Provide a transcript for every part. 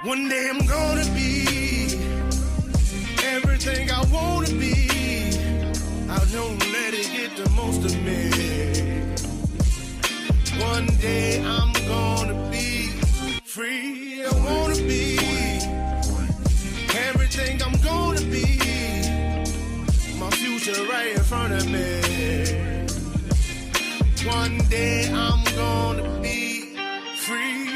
One day I'm gonna be everything I wanna be. I don't let it get the most of me. One day I'm gonna be free. I wanna be everything I'm gonna be. My future right in front of me. One day I'm gonna be free.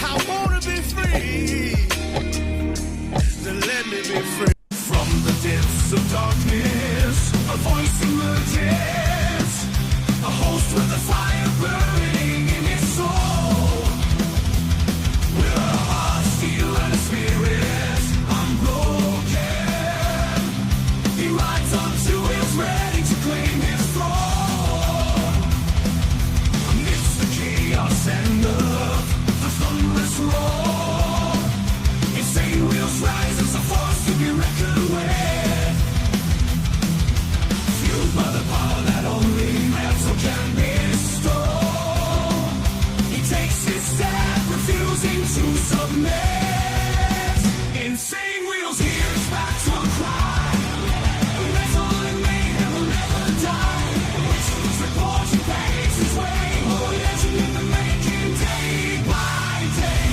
I wanna be free. Then let me be free. From the depths of darkness, a voice emerges. A host with a fire burning in his soul. With a heart, steel, and a spirit unbroken. He rides onto his ready to claim his throne. Amidst the chaos and the thunderous roar, insane wheels rise as a force to be reckoned with. Fueled by the power that only metal can bestow. He takes his stand, refusing to submit. Insane wheels hears back to a cry. Metal and mayhem will never die. Whistlers reporting pace his way. Oh, legend in the making, day by day.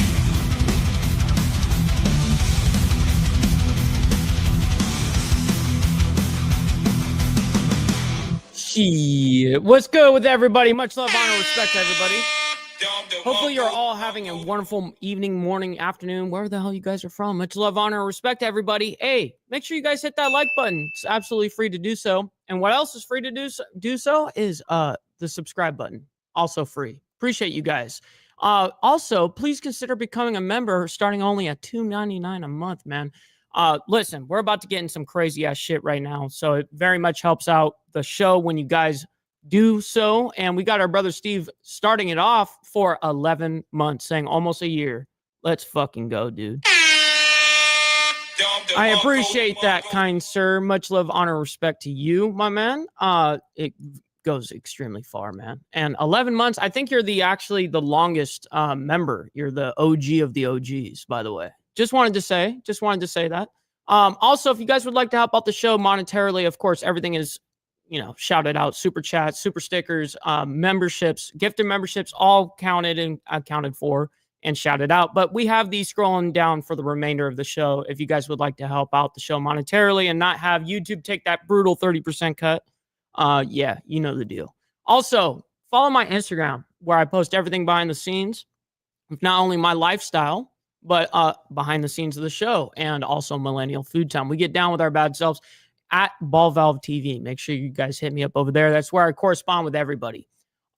Shit. What's good with everybody? Much love, honor, respect to everybody. Hopefully you're all having a wonderful evening, morning, afternoon, wherever the hell you guys are from. Much love, honor, respect to everybody. Hey, make sure you guys hit that like button. It's absolutely free to do so. And what else is free to do so is the subscribe button. Also free. Appreciate you guys. Also, please consider becoming a member starting only at $2.99 a month, man. Listen, we're about to get in some crazy ass shit right now. So it very much helps out the show when you guys do so. And we got our brother Steve starting it off for 11 months, saying almost a year. Let's fucking go, dude. I appreciate that, kind sir. Much love, honor, respect to you, my man. It goes extremely far, man. And 11 months, I think you're actually the longest member. You're the OG of the OGs, by the way. Just wanted to say that. Also, if you guys would like to help out the show monetarily, of course, everything is, shouted out. Super chats, super stickers, memberships, gifted memberships, all counted and accounted for and shouted out. But we have these scrolling down for the remainder of the show. If you guys would like to help out the show monetarily and not have YouTube take that brutal 30% cut, yeah, you know the deal. Also, follow my Instagram where I post everything behind the scenes, not only my lifestyle, but behind the scenes of the show, and also Millennial Food Time. We get down with our bad selves at Ball Valve TV. Make sure you guys hit me up over there. That's where I correspond with everybody.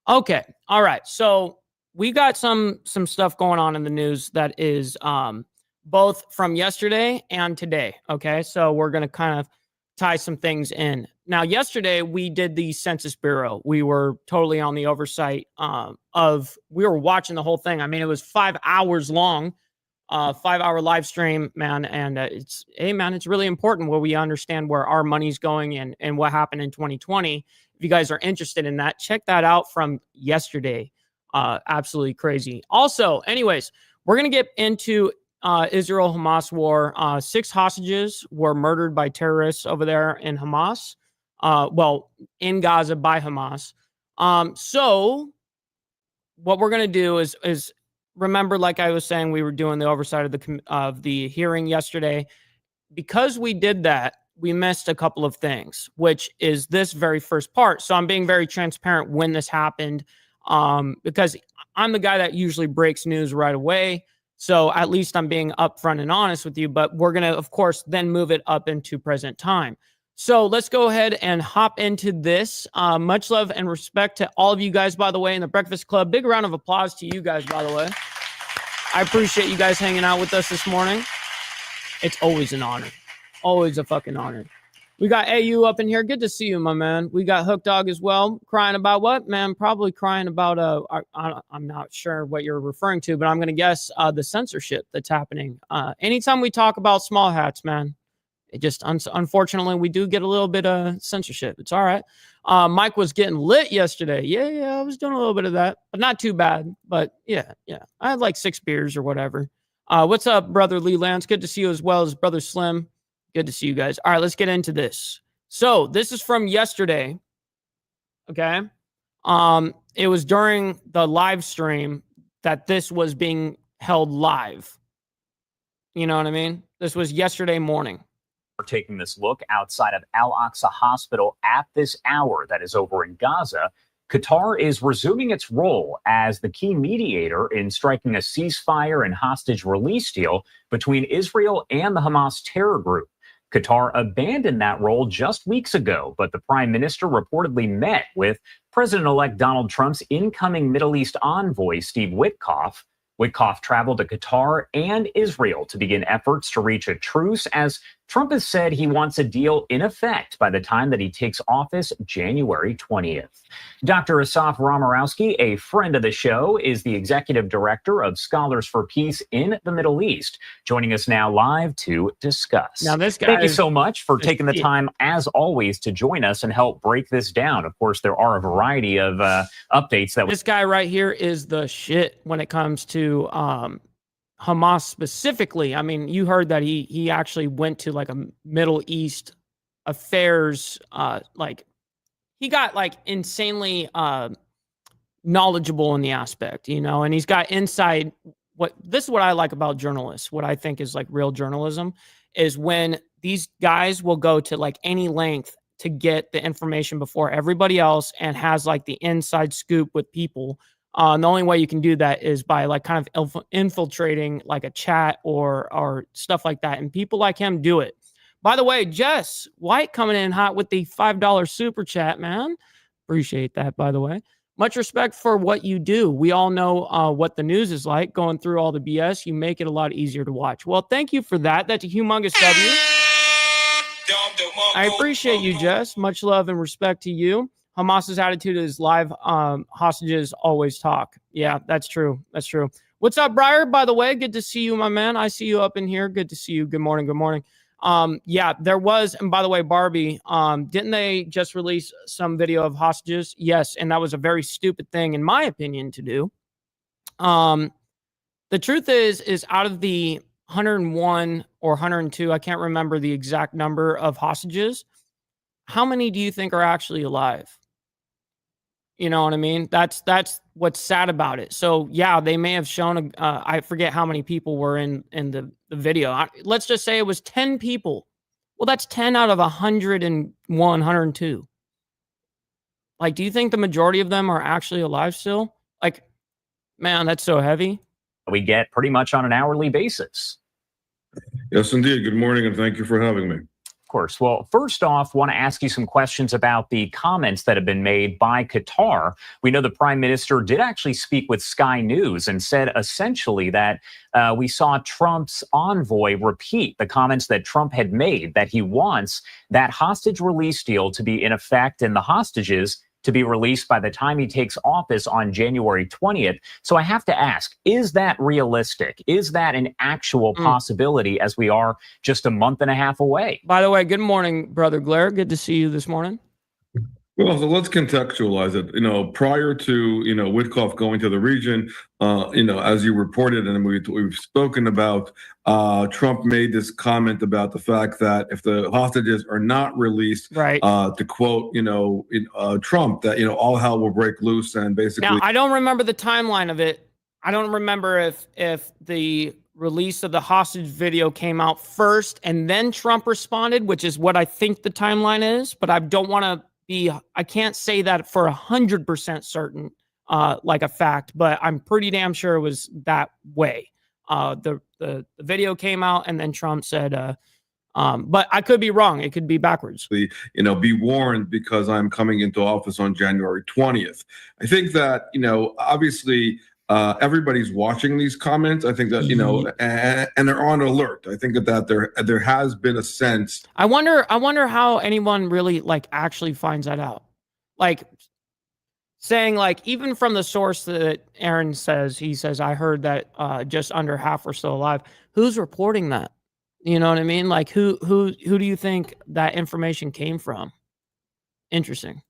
Okay. All right. So we got some stuff going on in the news that is both from yesterday and today. Okay. So we're going to kind of tie some things in. Now, yesterday we did the Census Bureau. We were totally on the oversight we were watching the whole thing. I mean, it was 5 hours long. 5-hour live stream, man. And it's really important where we understand where our money's going and what happened in 2020. If you guys are interested in that, check that out from yesterday. Absolutely crazy. Also, anyways, we're going to get into Israel-Hamas war. 6 hostages were murdered by terrorists over there in Hamas. In Gaza by Hamas. So what we're going to do is remember, like I was saying, we were doing the oversight of the hearing yesterday. Because we did that, we missed a couple of things, which is this very first part. So I'm being very transparent when this happened, because I'm the guy that usually breaks news right away. So at least I'm being upfront and honest with you. But we're going to, of course, then move it up into present time. So let's go ahead and hop into this. Much love and respect to all of you guys, by the way, in the Breakfast Club. Big round of applause to you guys, by the way. I appreciate you guys hanging out with us this morning. It's always an honor. Always a fucking honor. We got AU up in here. Good to see you, my man. We got Hook Dog as well. Crying about what, man? Probably crying about, I'm not sure what you're referring to, but I'm going to guess the censorship that's happening. Anytime we talk about small hats, man, It just unfortunately we do get a little bit of censorship. It's all right. Mike was getting lit yesterday. Yeah, I was doing a little bit of that, but not too bad. But yeah, I had like 6 beers or whatever. What's up, brother Lee Lance? Good to see you, as well as brother Slim. Good to see you guys. All right, let's get into this. So this is from yesterday. Okay. It was during the live stream that this was being held live. You know what I mean? This was yesterday morning. We're taking this look outside of Al-Aqsa Hospital at this hour, that is over in Gaza. Qatar is resuming its role as the key mediator in striking a ceasefire and hostage release deal between Israel and the Hamas terror group. Qatar abandoned that role just weeks ago, but the prime minister reportedly met with President-elect Donald Trump's incoming Middle East envoy, Steve Witkoff. Witkoff traveled to Qatar and Israel to begin efforts to reach a truce, as Trump has said he wants a deal in effect by the time that he takes office January 20th. Dr. Asaf Romarowski, a friend of the show, is the executive director of Scholars for Peace in the Middle East, joining us now live to discuss. Now, this guy, thank you so much for taking the time, as always, to join us and help break this down. Of course, there are a variety of updates that this guy right here is the shit when it comes to Hamas specifically. I mean, you heard that he actually went to like a Middle East affairs, like he got like insanely knowledgeable in the aspect, you know, and he's got inside. This is what I like about journalists. What I think is like real journalism is when these guys will go to like any length to get the information before everybody else and has like the inside scoop with people. And the only way you can do that is by like kind of infiltrating like a chat or stuff like that. And people like him do it. By the way, Jess White coming in hot with the $5 super chat, man. Appreciate that, by the way. Much respect for what you do. We all know what the news is like. Going through all the BS, you make it a lot easier to watch. Well, thank you for that. That's a humongous W. I appreciate you, Jess. Much love and respect to you. Hamas's attitude is live hostages always talk. Yeah, that's true. That's true. What's up, Briar? By the way, good to see you, my man. I see you up in here. Good to see you. Good morning. Good morning. Yeah, there was, and by the way, Barbie, didn't they just release some video of hostages? Yes, and that was a very stupid thing, in my opinion, to do. The truth is out of the 101 or 102, I can't remember the exact number of hostages, how many do you think are actually alive? You know what I mean? That's what's sad about it. So yeah, they may have shown, I forget how many people were in the video. Let's just say it was 10 people. Well, that's 10 out of 101, 102. Like, do you think the majority of them are actually alive still? Like, man, that's so heavy. We get pretty much on an hourly basis. Yes, indeed. Good morning, and thank you for having me. Of course. Well, first off, want to ask you some questions about the comments that have been made by Qatar. We know the prime minister did actually speak with Sky News and said essentially that we saw Trump's envoy repeat the comments that Trump had made, that he wants that hostage release deal to be in effect and the hostages to be released by the time he takes office on January 20th. So I have to ask, is that realistic? Is that an actual possibility as we are just a month and a half away? By the way, good morning, Brother Blair. Good to see you this morning. Well, so let's contextualize it. You know, prior to, Witkoff going to the region, as you reported and we've spoken about, Trump made this comment about the fact that if the hostages are not released, right, to quote, Trump, that, all hell will break loose and basically. Now, I don't remember the timeline of it. I don't remember if the release of the hostage video came out first and then Trump responded, which is what I think the timeline is, but I don't want to I can't say that for 100% certain, like a fact, but I'm pretty damn sure it was that way. The video came out and then Trump said, but I could be wrong. It could be backwards. Be warned because I'm coming into office on January 20th. I think that, obviously, everybody's watching these comments. I think that, and they're on alert. I think that there has been a sense. I wonder how anyone really like actually finds that out. Like saying like, even from the source that Aaron says, he says, I heard that just under half are still alive. Who's reporting that? You know what I mean? Like who do you think that information came from? Interesting.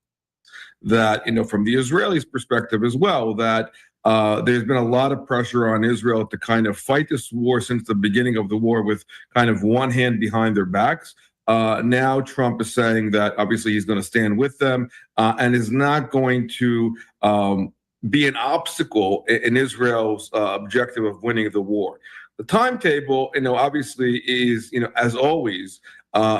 That, from the Israelis' perspective as well, that there's been a lot of pressure on Israel to kind of fight this war since the beginning of the war with kind of one hand behind their backs. Now Trump is saying that obviously he's going to stand with them and is not going to be an obstacle in Israel's objective of winning the war. The timetable, obviously is, as always,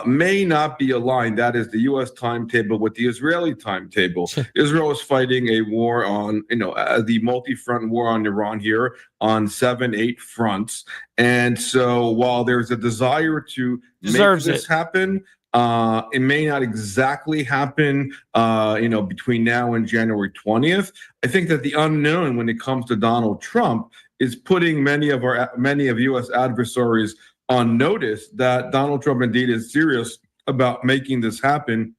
may not be aligned. That is the U.S. timetable with the Israeli timetable. Israel is fighting a war on, the multi-front war on Iran here on 7-8 fronts. And so while there's a desire to make this happen, it may not exactly happen, between now and January 20th. I think that the unknown when it comes to Donald Trump is putting many of U.S. adversaries on notice that Donald Trump indeed is serious about making this happen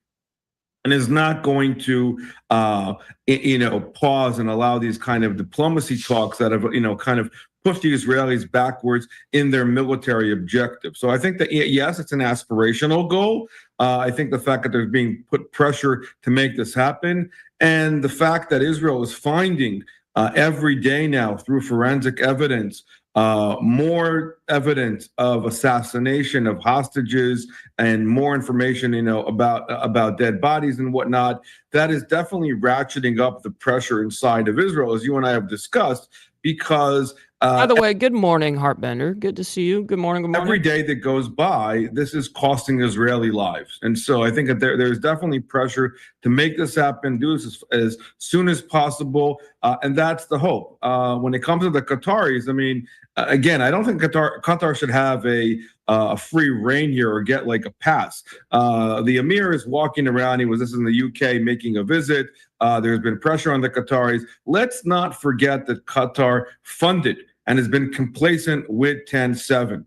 and is not going to, pause and allow these kind of diplomacy talks that have, kind of pushed the Israelis backwards in their military objective. So I think that, yes, it's an aspirational goal. I think the fact that there's being put pressure to make this happen, and the fact that Israel is finding every day now through forensic evidence more evidence of assassination of hostages and more information, about dead bodies and whatnot, that is definitely ratcheting up the pressure inside of Israel, as you and I have discussed, because by the way, good morning, Heartbender. Good to see you. Good morning. Good morning. Every day that goes by, this is costing Israeli lives. And so I think that there's definitely pressure to make this happen, do this as soon as possible. And that's the hope. When it comes to the Qataris, I mean, again, I don't think Qatar should have a free reign here or get like a pass. The Emir is walking around. This is in the UK making a visit. There's been pressure on the Qataris. Let's not forget that Qatar funded and has been complacent with 10-7.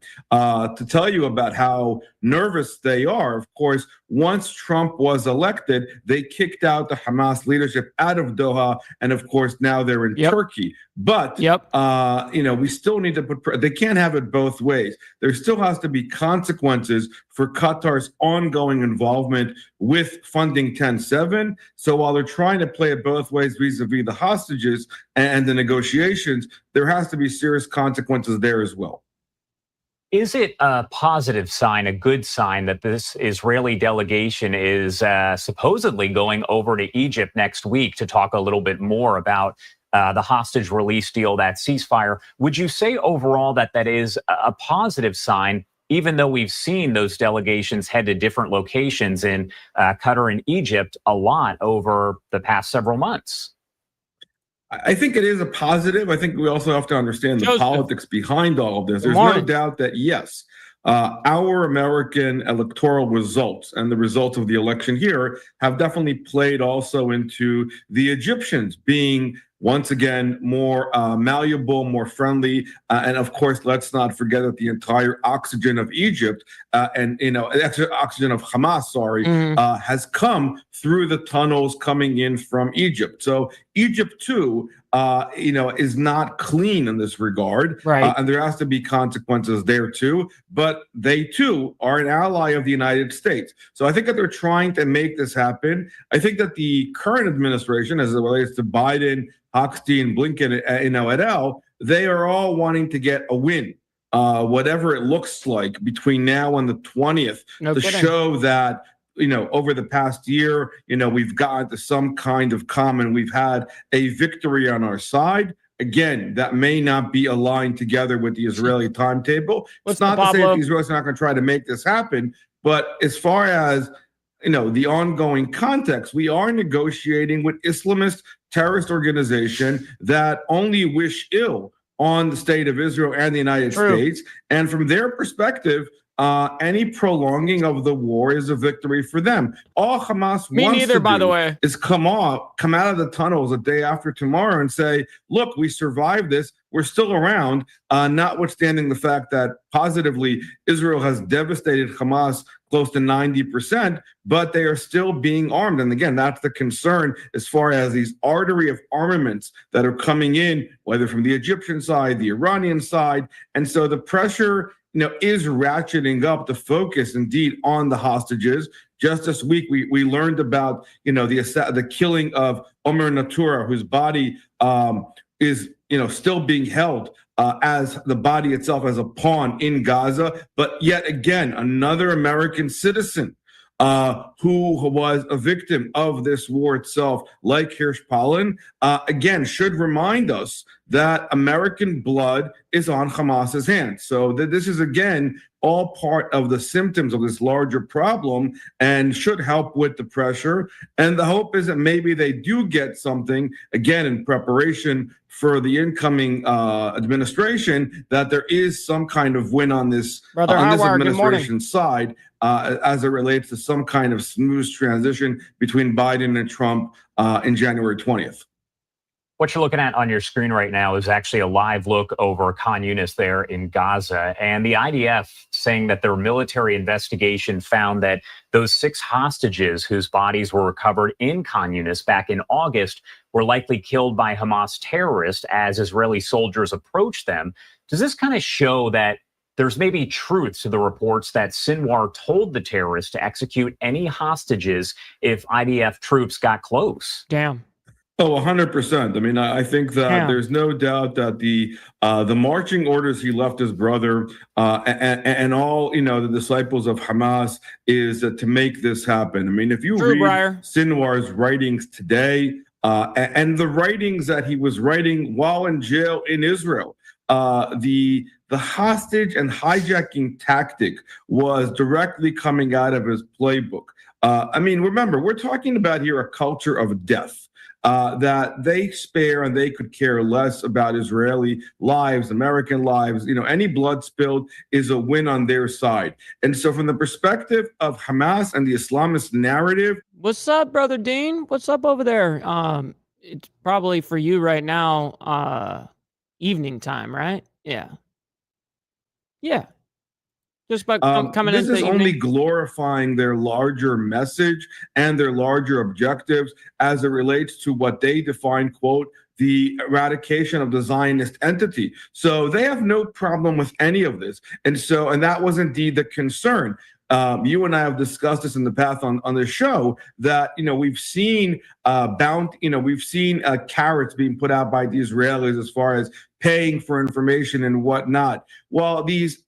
To tell you about how nervous they are, of course, once Trump was elected, they kicked out the Hamas leadership out of Doha, and of course, now they're in Turkey. But, we still need to they can't have it both ways. There still has to be consequences for Qatar's ongoing involvement with funding 10-7. So while they're trying to play it both ways vis-a-vis the hostages and the negotiations, there has to be serious consequences there as well. Is it a positive sign, a good sign, that this Israeli delegation is supposedly going over to Egypt next week to talk a little bit more about the hostage release deal, that ceasefire? Would you say overall that is a positive sign, even though we've seen those delegations head to different locations in Qatar and Egypt a lot over the past several months? I think it is a positive. I think we also have to understand the politics behind all of this. There's no doubt that, yes, our American electoral results and the results of the election here have definitely played also into the Egyptians being once again more malleable, more friendly, and of course, let's not forget that the entire oxygen of Egypt and oxygen of Hamas, has come through the tunnels coming in from Egypt. So Egypt too, is not clean in this regard, right? And there has to be consequences there too. But they too are an ally of the United States. So I think that they're trying to make this happen. I think that the current administration, as it relates to Biden, Hochstein, Blinken, et al., they are all wanting to get a win, whatever it looks like, between now and the 20th, show that, over the past year, we've gotten to some kind of common, we've had a victory on our side. Again, that may not be aligned together with the Israeli timetable. It's not to say that the Israelis are not going to try to make this happen, but as far as the ongoing context, we are negotiating with Islamist terrorist organization that only wish ill on the state of Israel and the United States. And from their perspective, any prolonging of the war is a victory for them. All Hamas wants to do is come out of the tunnels a day after tomorrow and say, look, we survived this. We're still around, notwithstanding the fact that positively Israel has devastated Hamas close to 90%, but they are still being armed. And again, that's the concern as far as these artery of armaments that are coming in, whether from the Egyptian side, the Iranian side. And so the pressure is ratcheting up the focus indeed on the hostages. Just this week, we learned about the killing of Omer Natura, whose body is still being held as the body itself as a pawn in Gaza. But yet again, another American citizen who was a victim of this war itself, like Hirsch Palin, again, should remind us that American blood is on Hamas's hands. So this is, again, all part of the symptoms of this larger problem and should help with the pressure. And the hope is that maybe they do get something, again, in preparation for the incoming administration, that there is some kind of win on this, administration side as it relates to some kind of smooth transition between Biden and Trump in January 20th. What you're looking at on your screen right now is actually a live look over Khan Yunis there in Gaza. And the IDF saying that their military investigation found that those 6 hostages whose bodies were recovered in Khan Yunis back in August were likely killed by Hamas terrorists as Israeli soldiers approached them. Does this kind of show that there's maybe truth to the reports that Sinwar told the terrorists to execute any hostages if IDF troops got close? Damn. Oh, 100%. I mean, I think that there's no doubt that the marching orders he left his brother and all, the disciples of Hamas is to make this happen. I mean, if you read Sinwar's writings today and the writings that he was writing while in jail in Israel, the hostage and hijacking tactic was directly coming out of his playbook. I mean, remember, we're talking about here a culture of death. That they spare and they could care less about Israeli lives, American lives. Any blood spilled is a win on their side. And so from the perspective of Hamas and the Islamist narrative. What's up, Brother Dean? What's up over there? It's probably for you right now, evening time, right? Yeah. Yeah. Just by coming this into is only glorifying their larger message and their larger objectives as it relates to what they define, quote, the eradication of the Zionist entity. So they have no problem with any of this. And that was indeed the concern. You and I have discussed this in the past on the show that, we've seen we've seen carrots being put out by the Israelis as far as paying for information and whatnot. While these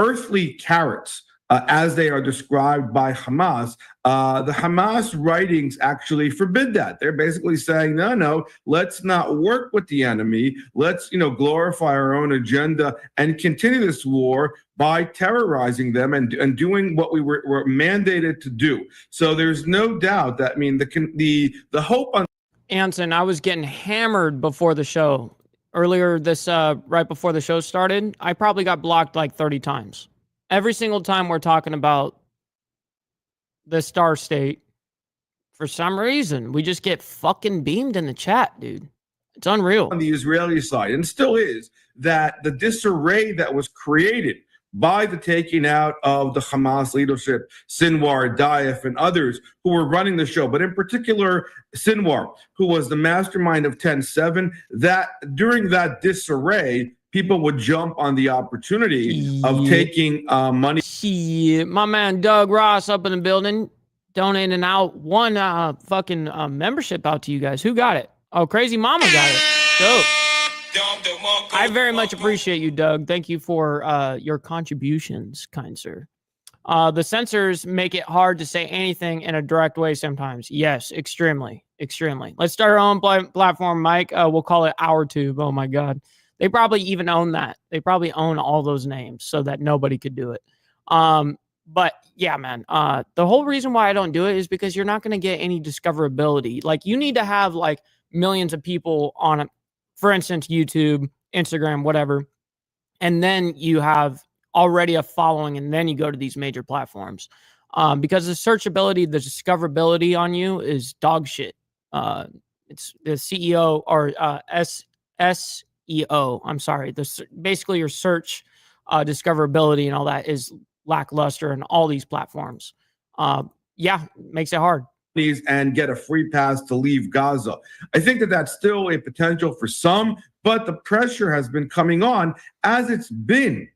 earthly carrots, as they are described by Hamas, the Hamas writings actually forbid that. They're basically saying, no, let's not work with the enemy. Let's, glorify our own agenda and continue this war by terrorizing them and doing what we were mandated to do. So there's no doubt that, the hope on. Anson, I was getting hammered before the show. Earlier right before the show started, I probably got blocked like 30 times. Every single time we're talking about the Star State, for some reason, we just get fucking beamed in the chat, dude. It's unreal. On the Israeli side, and still is, that the disarray that was created by the taking out of the Hamas leadership, Sinwar, Diaf, and others who were running the show, but in particular, Sinwar, who was the mastermind of 10-7, that during that disarray, people would jump on the opportunity of taking money. My man Doug Ross up in the building, donating out one fucking membership out to you guys. Who got it? Oh, Crazy Mama got it. Dope. I very much appreciate you, Doug. Thank you for your contributions, kind sir. The censors make it hard to say anything in a direct way sometimes. Yes, extremely. Let's start our own platform, Mike. We'll call it Our Tube. Oh, my God. They probably even own that. They probably own all those names so that nobody could do it. But, yeah, man, the whole reason why I don't do it is because you're not going to get any discoverability. Like, you need to have, like, millions of people on it. For instance, YouTube, Instagram, whatever. And then you have already a following, and then you go to these major platforms. Because the searchability, the discoverability on you is dog shit. It's the CEO or SEO. I'm sorry. Basically, your search discoverability and all that is lackluster in all these platforms. Makes it hard. And get a free pass to leave Gaza. I think that that's still a potential for some, but the pressure has been coming on as it's been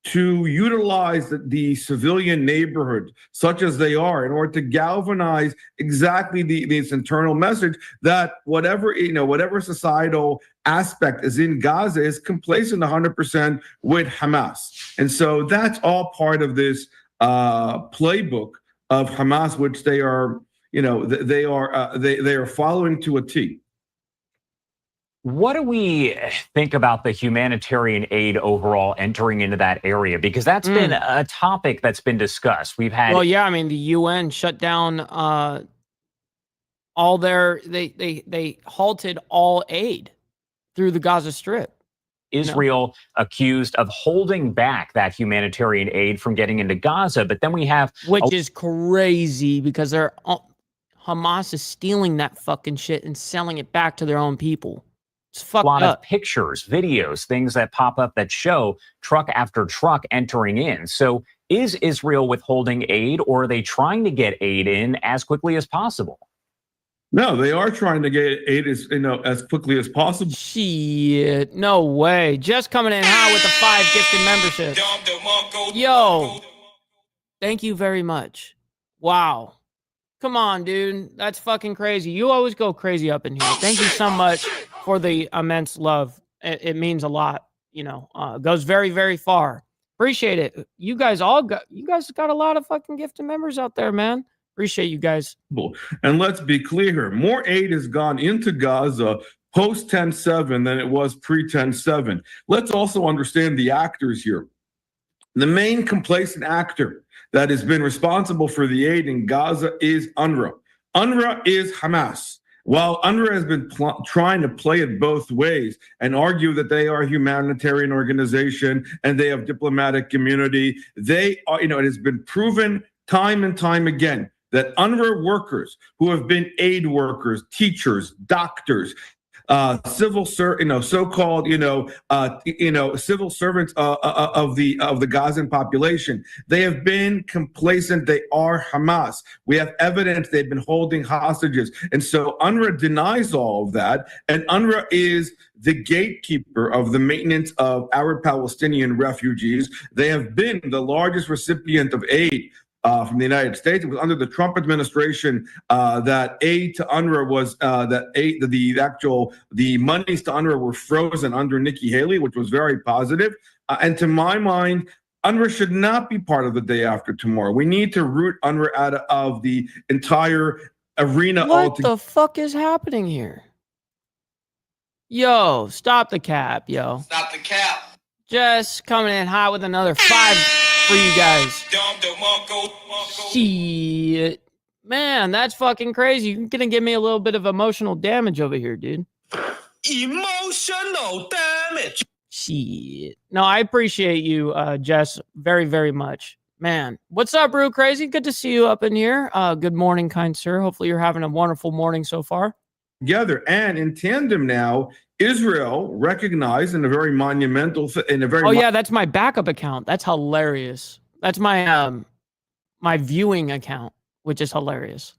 to utilize the civilian neighborhood, such as they are, in order to galvanize exactly this internal message that whatever societal aspect is in Gaza is complacent 100% with Hamas. And so that's all part of this playbook of Hamas, which they are following to a T. What do we think about the humanitarian aid overall entering into that area? Because that's been a topic that's been discussed. We've had. Well, yeah, I mean, the UN shut down all their. They halted all aid through the Gaza Strip. Israel accused of holding back that humanitarian aid from getting into Gaza, but then we have, which is crazy because Hamas is stealing that fucking shit and selling it back to their own people. It's fucked a lot up. Of pictures, videos, things that pop up that show truck after truck entering in. So is Israel withholding aid, or are they trying to get aid in as quickly as possible? No, they are trying to get aid as quickly as possible. Shit, no way. Just coming in high with the 5 gifted memberships. Yo, thank you very much. Wow. Come on, dude. That's fucking crazy. You always go crazy up in here. Thank you so much for the immense love. It means a lot, goes very, very far. Appreciate it. You guys got a lot of fucking gifted members out there, man. Appreciate you guys. And let's be clear here. More aid has gone into Gaza post 10/7 than it was pre 10/7. Let's also understand the actors here. The main complacent actor that has been responsible for the aid in Gaza is UNRWA. UNRWA is Hamas. While UNRWA has been trying to play it both ways and argue that they are a humanitarian organization and they have diplomatic immunity, they are, it has been proven time and time again that UNRWA workers who have been aid workers, teachers, doctors, civil so-called civil servants of the Gazan population, they have been complacent. They are Hamas. We have evidence they've been holding hostages, and so UNRWA denies all of that. And UNRWA is the gatekeeper of the maintenance of Arab Palestinian refugees. They have been the largest recipient of aid from the United States. It was under the Trump administration that aid to UNRWA was the monies to UNRWA were frozen under Nikki Haley, which was very positive. And to my mind, UNRWA should not be part of the day after tomorrow. We need to root UNRWA out of the entire arena altogether. What the fuck is happening here? Yo, stop the cap, yo. Stop the cap. Just coming in hot with another 5 for you guys. Shit. Man, that's fucking crazy. You're gonna give me a little bit of emotional damage over here, dude. Emotional damage. Shit. No, I appreciate you, Jess, very, very much. Man, what's up, Brew Crazy? Good to see you up in here. Good morning, kind sir. Hopefully you're having a wonderful morning so far. Together and in tandem now, Israel recognized in a very monumental, yeah, that's my backup account. That's hilarious. That's my my viewing account, which is hilarious.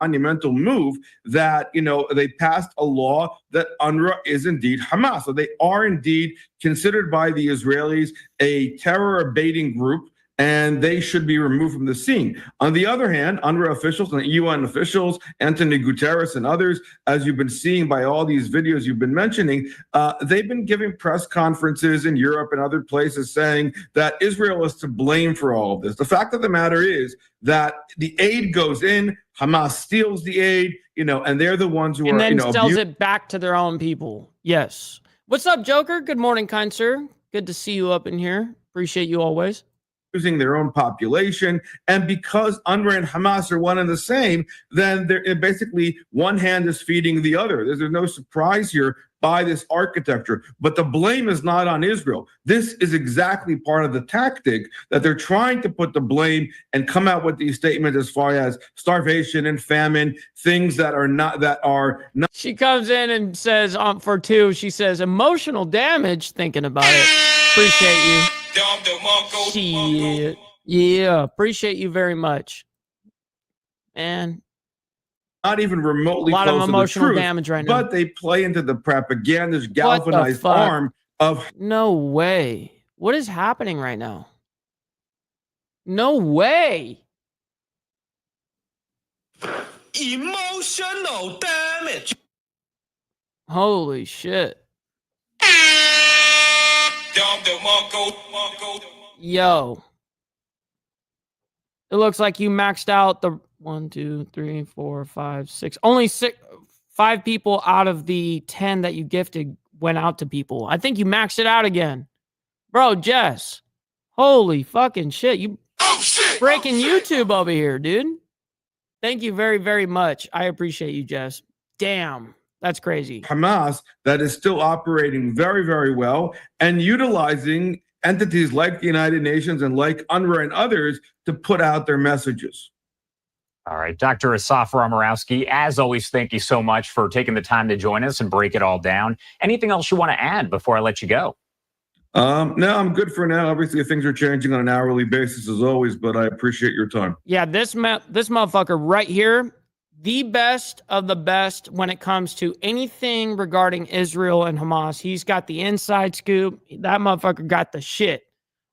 Monumental move that they passed a law that UNRWA is indeed Hamas. So they are indeed considered by the Israelis a terror abating group, and they should be removed from the scene. On the other hand, UNRWA officials and UN officials, Anthony Guterres and others, as you've been seeing by all these videos you've been mentioning, they've been giving press conferences in Europe and other places saying that Israel is to blame for all of this. The fact of the matter is that the aid goes in, Hamas steals the aid, and they're the ones who and then sells it back to their own people. Yes. What's up, Joker? Good morning, kind sir. Good to see you up in here. Appreciate you always. Using their own population, and because UNRWA and Hamas are one and the same, then they're basically one hand is feeding the other. There's no surprise here by this architecture, but the blame is not on Israel. This is exactly part of the tactic that they're trying to put the blame and come out with these statements as far as starvation and famine, things that are not. She comes in and says, for 2, she says, emotional damage. Thinking about it. Appreciate you. Shit. Yeah, appreciate you very much. And not even remotely a lot close of emotional to the truth, damage right now. But they play into the propagandist galvanized arm of. No way. What is happening right now? No way. Emotional damage. Holy shit. Yo. It looks like you maxed out the 1, 2, 3, 4, 5, 6. Only 5 people out of the 10 that you gifted went out to people. I think you maxed it out again. Bro, Jess. Holy fucking shit. You breaking YouTube over here, dude. Thank you very, very much. I appreciate you, Jess. Damn. That's crazy. Hamas that is still operating very, very well and utilizing entities like the United Nations and like UNRWA and others to put out their messages. All right, Dr. Asaf Romorowski, as always, thank you so much for taking the time to join us and break it all down. Anything else you want to add before I let you go? No, I'm good for now. Obviously, things are changing on an hourly basis as always, but I appreciate your time. Yeah, this motherfucker right here, the best of the best when it comes to anything regarding Israel and Hamas. He's got the inside scoop. That motherfucker got the shit.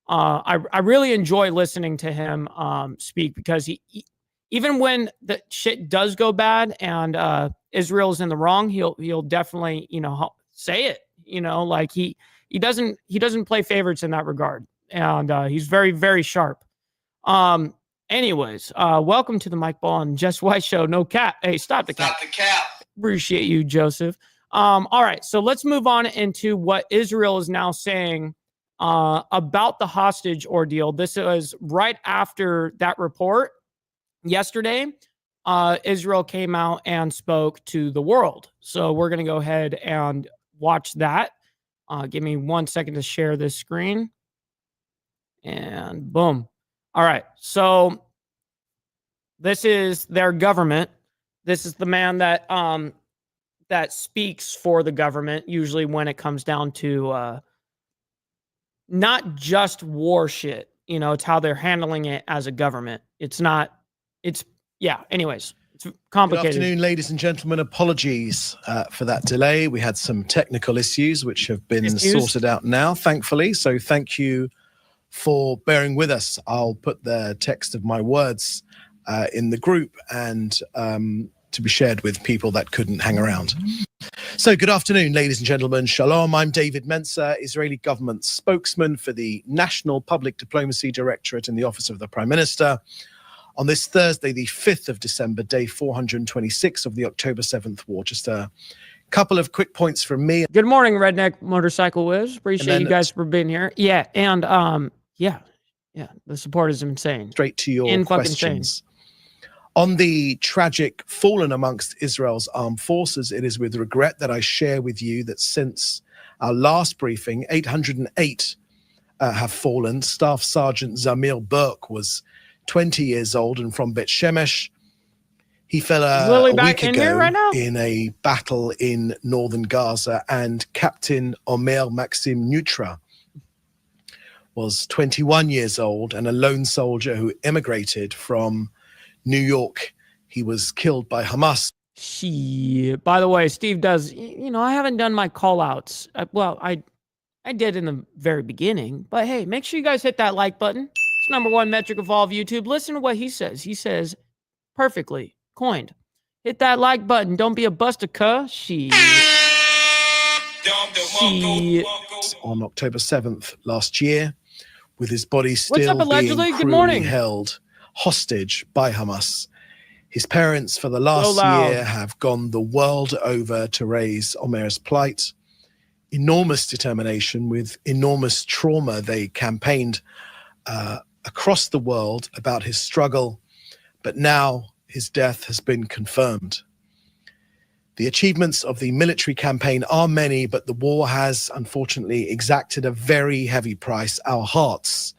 I really enjoy listening to him speak because he even when the shit does go bad and Israel's in the wrong, he'll definitely, say it. Like he doesn't play favorites in that regard. And he's very, very sharp. Anyways, welcome to the Mike Ball and Jess White Show. No cap. Hey, stop the cap. Appreciate you, Joseph. All right, so let's move on into what Israel is now saying about the hostage ordeal. This was right after that report yesterday. Israel came out and spoke to the world. So we're going to go ahead and watch that. Give me 1 second to share this screen. And boom. All right, so this is their government. This is the man that that speaks for the government, usually when it comes down to not just war shit. It's how they're handling it as a government. Anyways, it's complicated. Good afternoon, ladies and gentlemen. Apologies for that delay. We had some technical issues which have been sorted out now, thankfully. So thank you for bearing with us. I'll put the text of my words in the group and to be shared with people that couldn't hang around. So good afternoon, ladies and gentlemen. Shalom. I'm David Mensa, Israeli government spokesman for the National Public Diplomacy Directorate in the Office of the Prime Minister. On this Thursday, the 5th of December, day 426 of the October 7th war. Just a couple of quick points from me. Good morning, Redneck Motorcycle Whiz. Appreciate you guys for being here. Yeah, and the support is insane. Straight to your questions. On the tragic fallen amongst Israel's armed forces, it is with regret that I share with you that since our last briefing, 808 have fallen. Staff Sergeant Zamir Burke was 20 years old and from Bet Shemesh. He fell a week ago in a battle in northern Gaza, and Captain Omer Maxim Nutra was 21 years old and a lone soldier who immigrated from New York. He was killed by Hamas. By the way, Steve does, I haven't done my call outs. I did in the very beginning, but hey, make sure you guys hit that like button. It's #1 metric of all of YouTube. Listen to what he says. He says, perfectly coined. Hit that like button. Don't be a buster, cuh. On October 7th last year, with his body still being cruelly held hostage by Hamas. His parents for the last year have gone the world over to raise Omer's plight. Enormous determination with enormous trauma. They campaigned across the world about his struggle, but now his death has been confirmed. The achievements of the military campaign are many, but the war has unfortunately exacted a very heavy price. Our hearts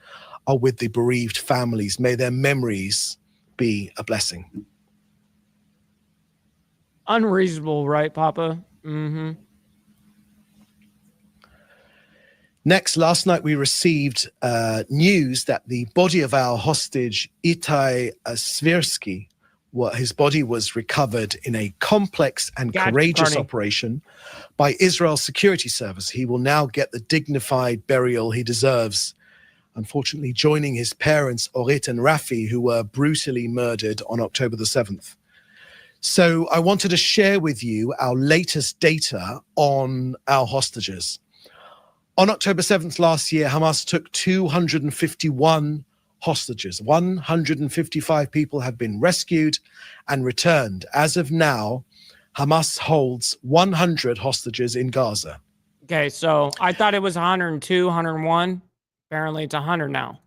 are with the bereaved families. May their memories be a blessing. Unreasonable, right, Papa? Mm-hmm. Next, last night we received news that the body of our hostage, Itai Svirsky, his body was recovered in a complex and courageous operation by Israel's security service. He will now get the dignified burial he deserves, unfortunately joining his parents, Orit and Rafi, who were brutally murdered on October the 7th. So I wanted to share with you our latest data on our hostages. On October 7th last year, Hamas took 251 hostages. 155 people have been rescued and returned. As of now, Hamas holds 100 hostages in Gaza. Okay, so I thought it was 102, 101. Apparently it's 100 now.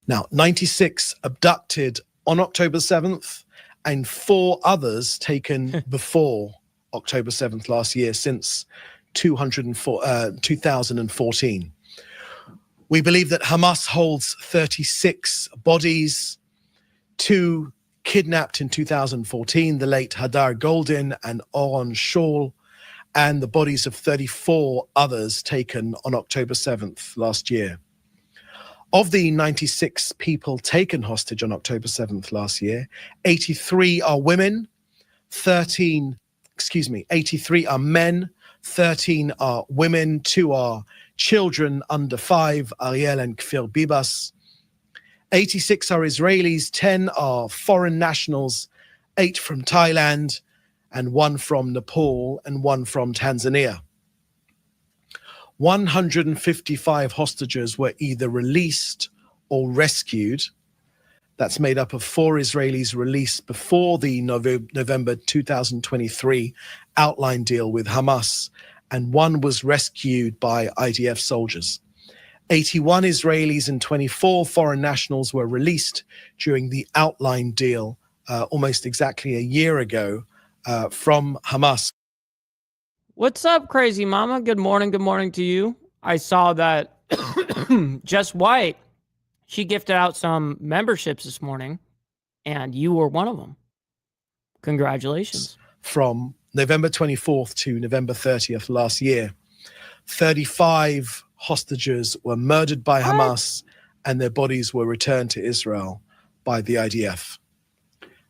Now, 96 abducted on October 7th and 4 others taken before October 7th last year, since 2014. We believe that Hamas holds 36 bodies, 2 kidnapped in 2014, the late Hadar Goldin and Oron Shaul, and the bodies of 34 others taken on October 7th last year. Of the 96 people taken hostage on October 7th last year, 83 are women, 83 are men, 13 are women, 2 are children under 5, Ariel and Kfir Bibas. 86 are Israelis, 10 are foreign nationals, 8 from Thailand, and 1 from Nepal, and 1 from Tanzania. 155 hostages were either released or rescued. That's made up of 4 Israelis released before the November 2023 outline deal with Hamas, and 1 was rescued by IDF soldiers. 81 Israelis and 24 foreign nationals were released during the outline deal almost exactly a year ago from Hamas. What's up, crazy mama? Good morning to you. I saw that Just White, she gifted out some memberships this morning, and you were one of them. Congratulations. From November 24th to November 30th last year, 35 hostages were murdered by Hamas, and their bodies were returned to Israel by the IDF.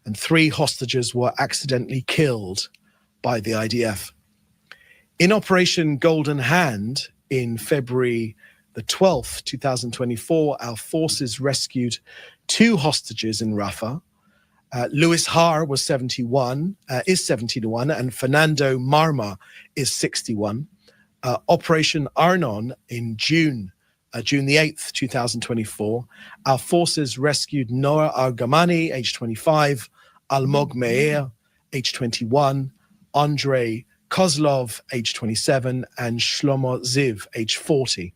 And 3 hostages were accidentally killed by the IDF. In Operation Golden Hand, in February the 12th, 2024, our forces rescued 2 hostages in Rafah. Louis Har is 71, and Fernando Marma is 61. Operation Arnon in June the 8th, 2024, our forces rescued Noah Argamani, age 25, Almog Meir, age 21, Andrei Kozlov, age 27, and Shlomo Ziv, age 40.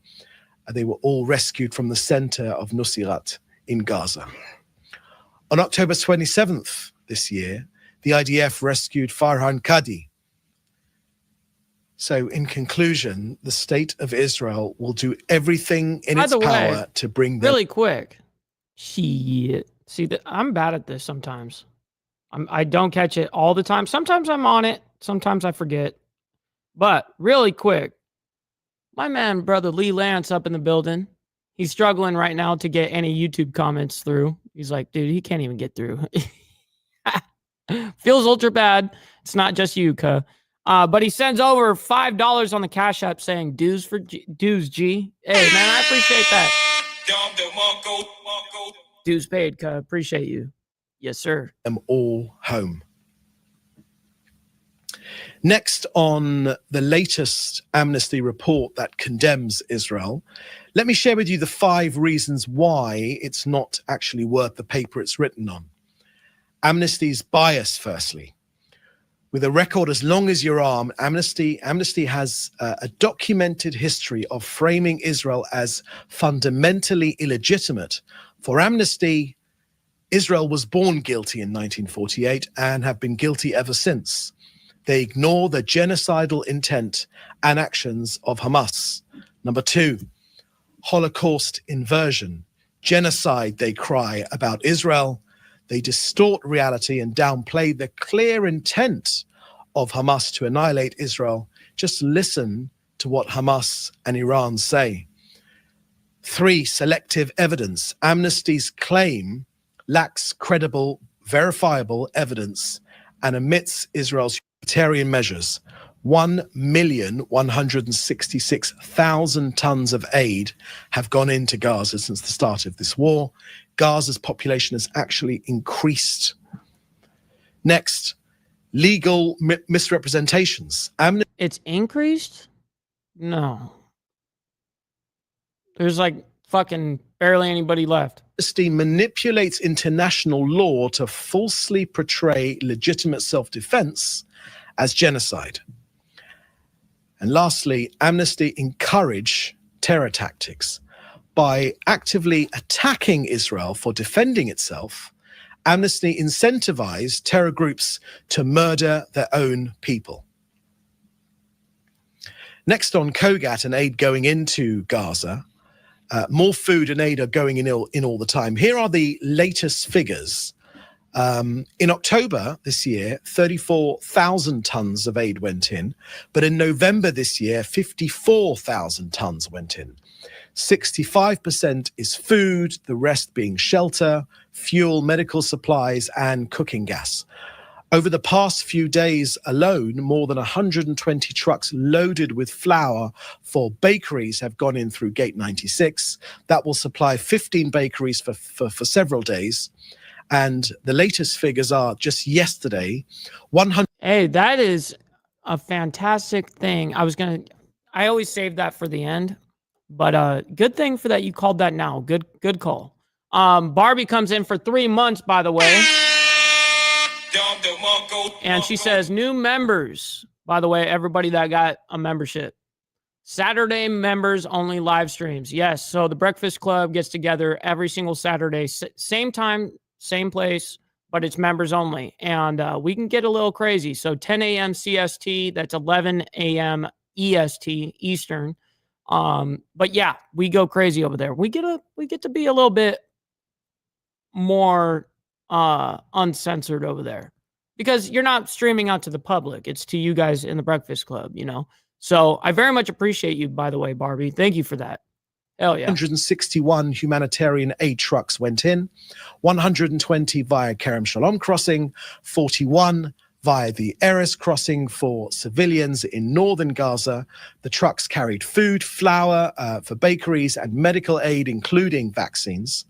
They were all rescued from the center of Nusirat in Gaza. On October 27th this year, the IDF rescued Farhan Kadi. So in conclusion, the state of Israel will do everything in its power to bring them... Really quick. Shit. See, I'm bad at this sometimes. I don't catch it all the time. Sometimes I'm on it. Sometimes I forget. But really quick, my man, brother Lee Lance up in the building. He's struggling right now to get any YouTube comments through. He's like, dude, he can't even get through. Feels ultra bad. It's not just you, cuh. But he sends over $5 on the Cash App saying dues for dues, G. Hey, man, I appreciate that. Dues paid, cuh. Appreciate you. Yes, sir. I'm all home. Next, on the latest Amnesty report that condemns Israel, let me share with you the 5 reasons why it's not actually worth the paper it's written on. Amnesty's bias, firstly. With a record as long as your arm, Amnesty has a documented history of framing Israel as fundamentally illegitimate. For Amnesty, Israel was born guilty in 1948 and have been guilty ever since. They ignore the genocidal intent and actions of Hamas. Number 2, Holocaust inversion. Genocide, they cry about Israel. They distort reality and downplay the clear intent of Hamas to annihilate Israel. Just listen to what Hamas and Iran say. 3, selective evidence. Amnesty's claim lacks credible verifiable evidence and amidst Israel's humanitarian measures, 1,166,000 tons of aid have gone into Gaza since the start of this war. Gaza's population has actually increased. Next, legal misrepresentations. It's increased? No. There's like fucking barely anybody left. Amnesty manipulates international law to falsely portray legitimate self-defense as genocide. And lastly, Amnesty encourage terror tactics. By actively attacking Israel for defending itself, Amnesty incentivized terror groups to murder their own people. Next on Kogat and aid going into Gaza, more food and aid are going in all the time. Here are the latest figures. In October this year, 34,000 tons of aid went in, but in November this year, 54,000 tons went in. 65% is food, the rest being shelter, fuel, medical supplies, and cooking gas. Over the past few days alone, more than 120 trucks loaded with flour for bakeries have gone in through Gate 96. That will supply 15 bakeries for several days. And the latest figures are just yesterday, 100. Hey, that is a fantastic thing. I always save that for the end, but good thing for that you called that now. Good call. Barbie comes in for 3 months, by the way. And she says, new members, by the way, everybody that got a membership. Saturday members only live streams. Yes, so the Breakfast Club gets together every single Saturday, same time, same place, but it's members only. And we can get a little crazy. So 10 a.m. CST, that's 11 a.m. EST, Eastern. But yeah, we go crazy over there. We get to be a little bit more uncensored over there because you're not streaming out to the public. It's to you guys in the Breakfast Club, you know? So I very much appreciate you, by the way, Barbie. Thank you for that. Hell yeah. 161 humanitarian aid trucks went in, 120 via Kerem Shalom crossing, 41 via the Erez crossing for civilians in northern Gaza. The trucks carried food, flour for bakeries, and medical aid, including vaccines.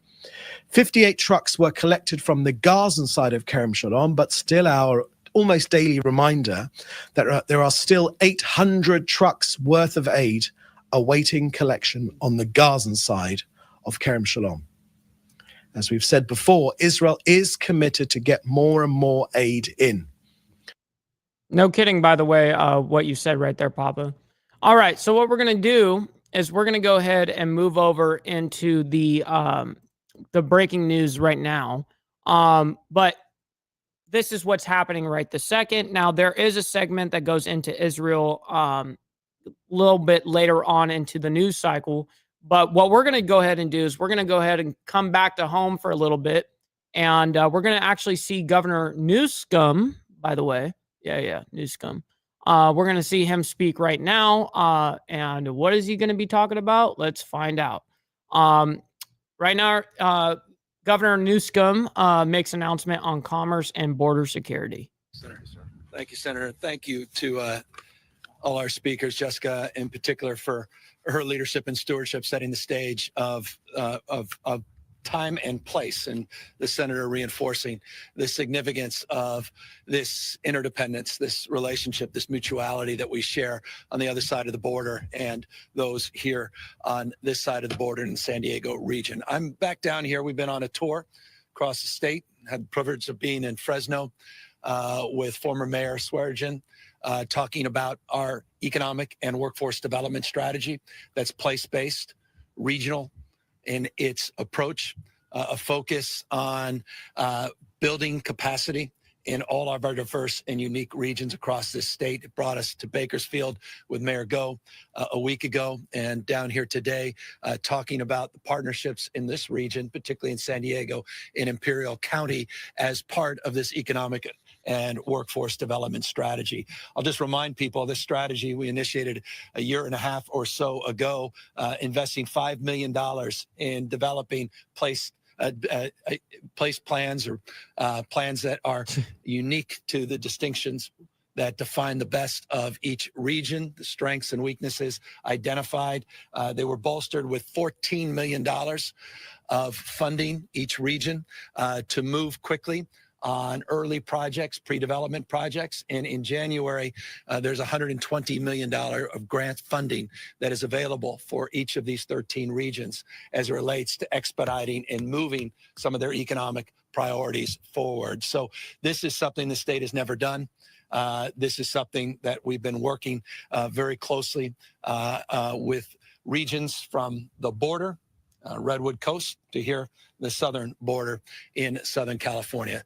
58 trucks were collected from the Gazan side of Kerem Shalom, but still our almost daily reminder that there are still 800 trucks worth of aid awaiting collection on the Gazan side of Kerem Shalom. As we've said before, Israel is committed to get more and more aid in. No kidding, by the way, what you said right there, Papa. All right, so what we're going to do is we're going to go ahead and move over into the breaking news right now. But this is what's happening right this second. Now, there is a segment that goes into Israel a little bit later on into the news cycle. But what we're going to go ahead and do is we're going to go ahead and come back to home for a little bit. And we're going to actually see Governor Newsom, by the way. Yeah, Newsom. We're going to see him speak right now. And what is he going to be talking about? Let's find out. Right now, Governor Newsom makes an announcement on commerce and border security. Thank you, Senator. Thank you to all our speakers, Jessica in particular, for her leadership and stewardship, setting the stage of time and place, and the Senator reinforcing the significance of this interdependence, this relationship, this mutuality that we share on the other side of the border and those here on this side of the border in the San Diego region. I'm back down here. We've been on a tour across the state, had the privilege of being in Fresno with former Mayor Swearengin, talking about our economic and workforce development strategy that's place-based, regional in its approach, a focus on building capacity in all of our diverse and unique regions across this state. It brought us to Bakersfield with Mayor Go a week ago, and down here today talking about the partnerships in this region, particularly in San Diego, in Imperial County, as part of this economic and workforce development strategy. I'll just remind people of this strategy we initiated a year and a half or so ago, investing $5 million in developing place plans or plans that are unique to the distinctions that define the best of each region, the strengths and weaknesses identified. They were bolstered with $14 million of funding each region to move quickly on early projects, pre-development projects. And in January, there's $120 million of grant funding that is available for each of these 13 regions as it relates to expediting and moving some of their economic priorities forward. So this is something the state has never done. This is something that we've been working very closely with regions from the border, Redwood Coast, to here, the southern border in Southern California.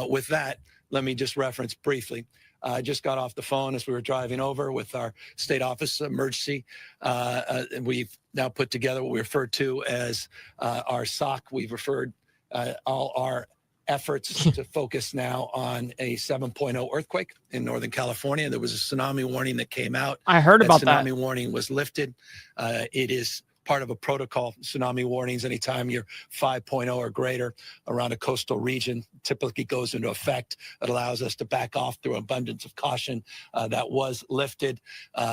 With that, let me just reference briefly. I just got off the phone as we were driving over with our state office of emergency. And we've now put together what we refer to as our SOC. We've referred all our efforts to focus now on a 7.0 earthquake in Northern California. There was a tsunami warning that came out. I heard about that. Tsunami warning was lifted. It is part of a protocol, tsunami warnings, anytime you're 5.0 or greater around a coastal region, typically goes into effect. It allows us to back off through abundance of caution. That was lifted.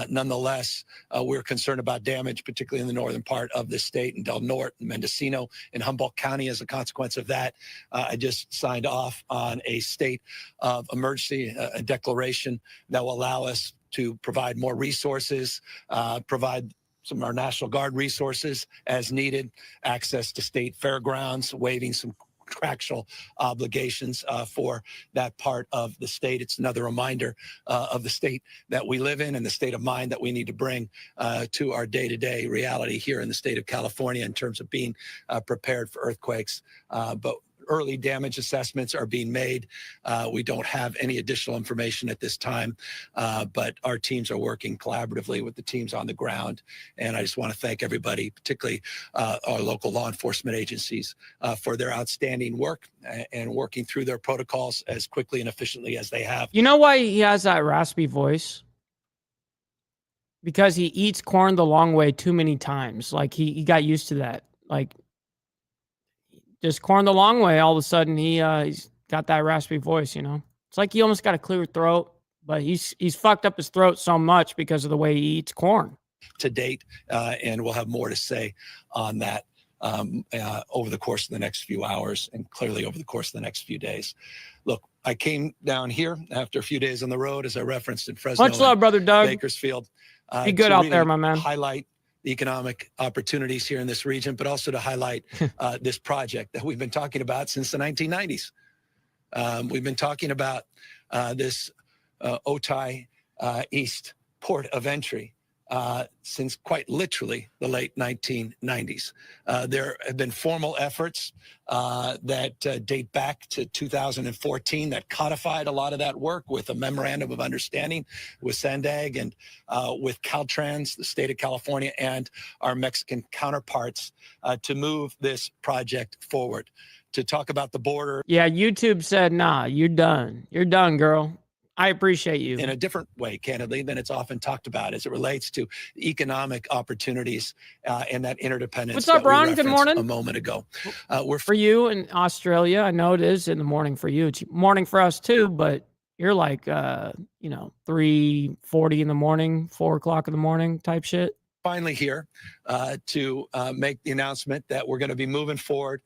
Nonetheless, we're concerned about damage, particularly in the northern part of the state, in Del Norte and Mendocino and Humboldt County. As a consequence of that, I just signed off on a state of emergency, a declaration that will allow us to provide more resources, provide some of our National Guard resources as needed, access to state fairgrounds, waiving some contractual obligations for that part of the state. It's another reminder of the state that we live in and the state of mind that we need to bring to our day-to-day reality here in the state of California in terms of being prepared for earthquakes. But early damage assessments are being made. We don't have any additional information at this time, but our teams are working collaboratively with the teams on the ground. And I just want to thank everybody, particularly our local law enforcement agencies, for their outstanding work and working through their protocols as quickly and efficiently as they have. You know why he has that raspy voice? Because he eats corn the long way too many times. Like he got used to that. Like, just corn the long way, all of a sudden he's got that raspy voice, you know? It's like he almost got a clear throat, but he's fucked up his throat so much because of the way he eats corn. To date, and we'll have more to say on that over the course of the next few hours and clearly over the course of the next few days. Look, I came down here after a few days on the road, as I referenced in Fresno. Much love, brother Doug. Bakersfield. Be good out there, my man. Highlight the economic opportunities here in this region, but also to highlight this project that we've been talking about since the 1990s. We've been talking about this Otay East port of entry since quite literally the late 1990s. There have been formal efforts that date back to 2014 that codified a lot of that work with a memorandum of understanding with SANDAG and with Caltrans, the state of California, and our Mexican counterparts to move this project forward. To talk about the border. Yeah, YouTube said, nah, you're done. You're done, girl. I appreciate you. In a different way, candidly, than it's often talked about as it relates to economic opportunities and that interdependence. What's up, Ron? Good morning. A moment ago. We're for you in Australia. I know it is in the morning for you. It's morning for us too, but you're like, 3:40 in the morning, 4 o'clock in the morning type shit. Finally here to make the announcement that we're going to be moving forward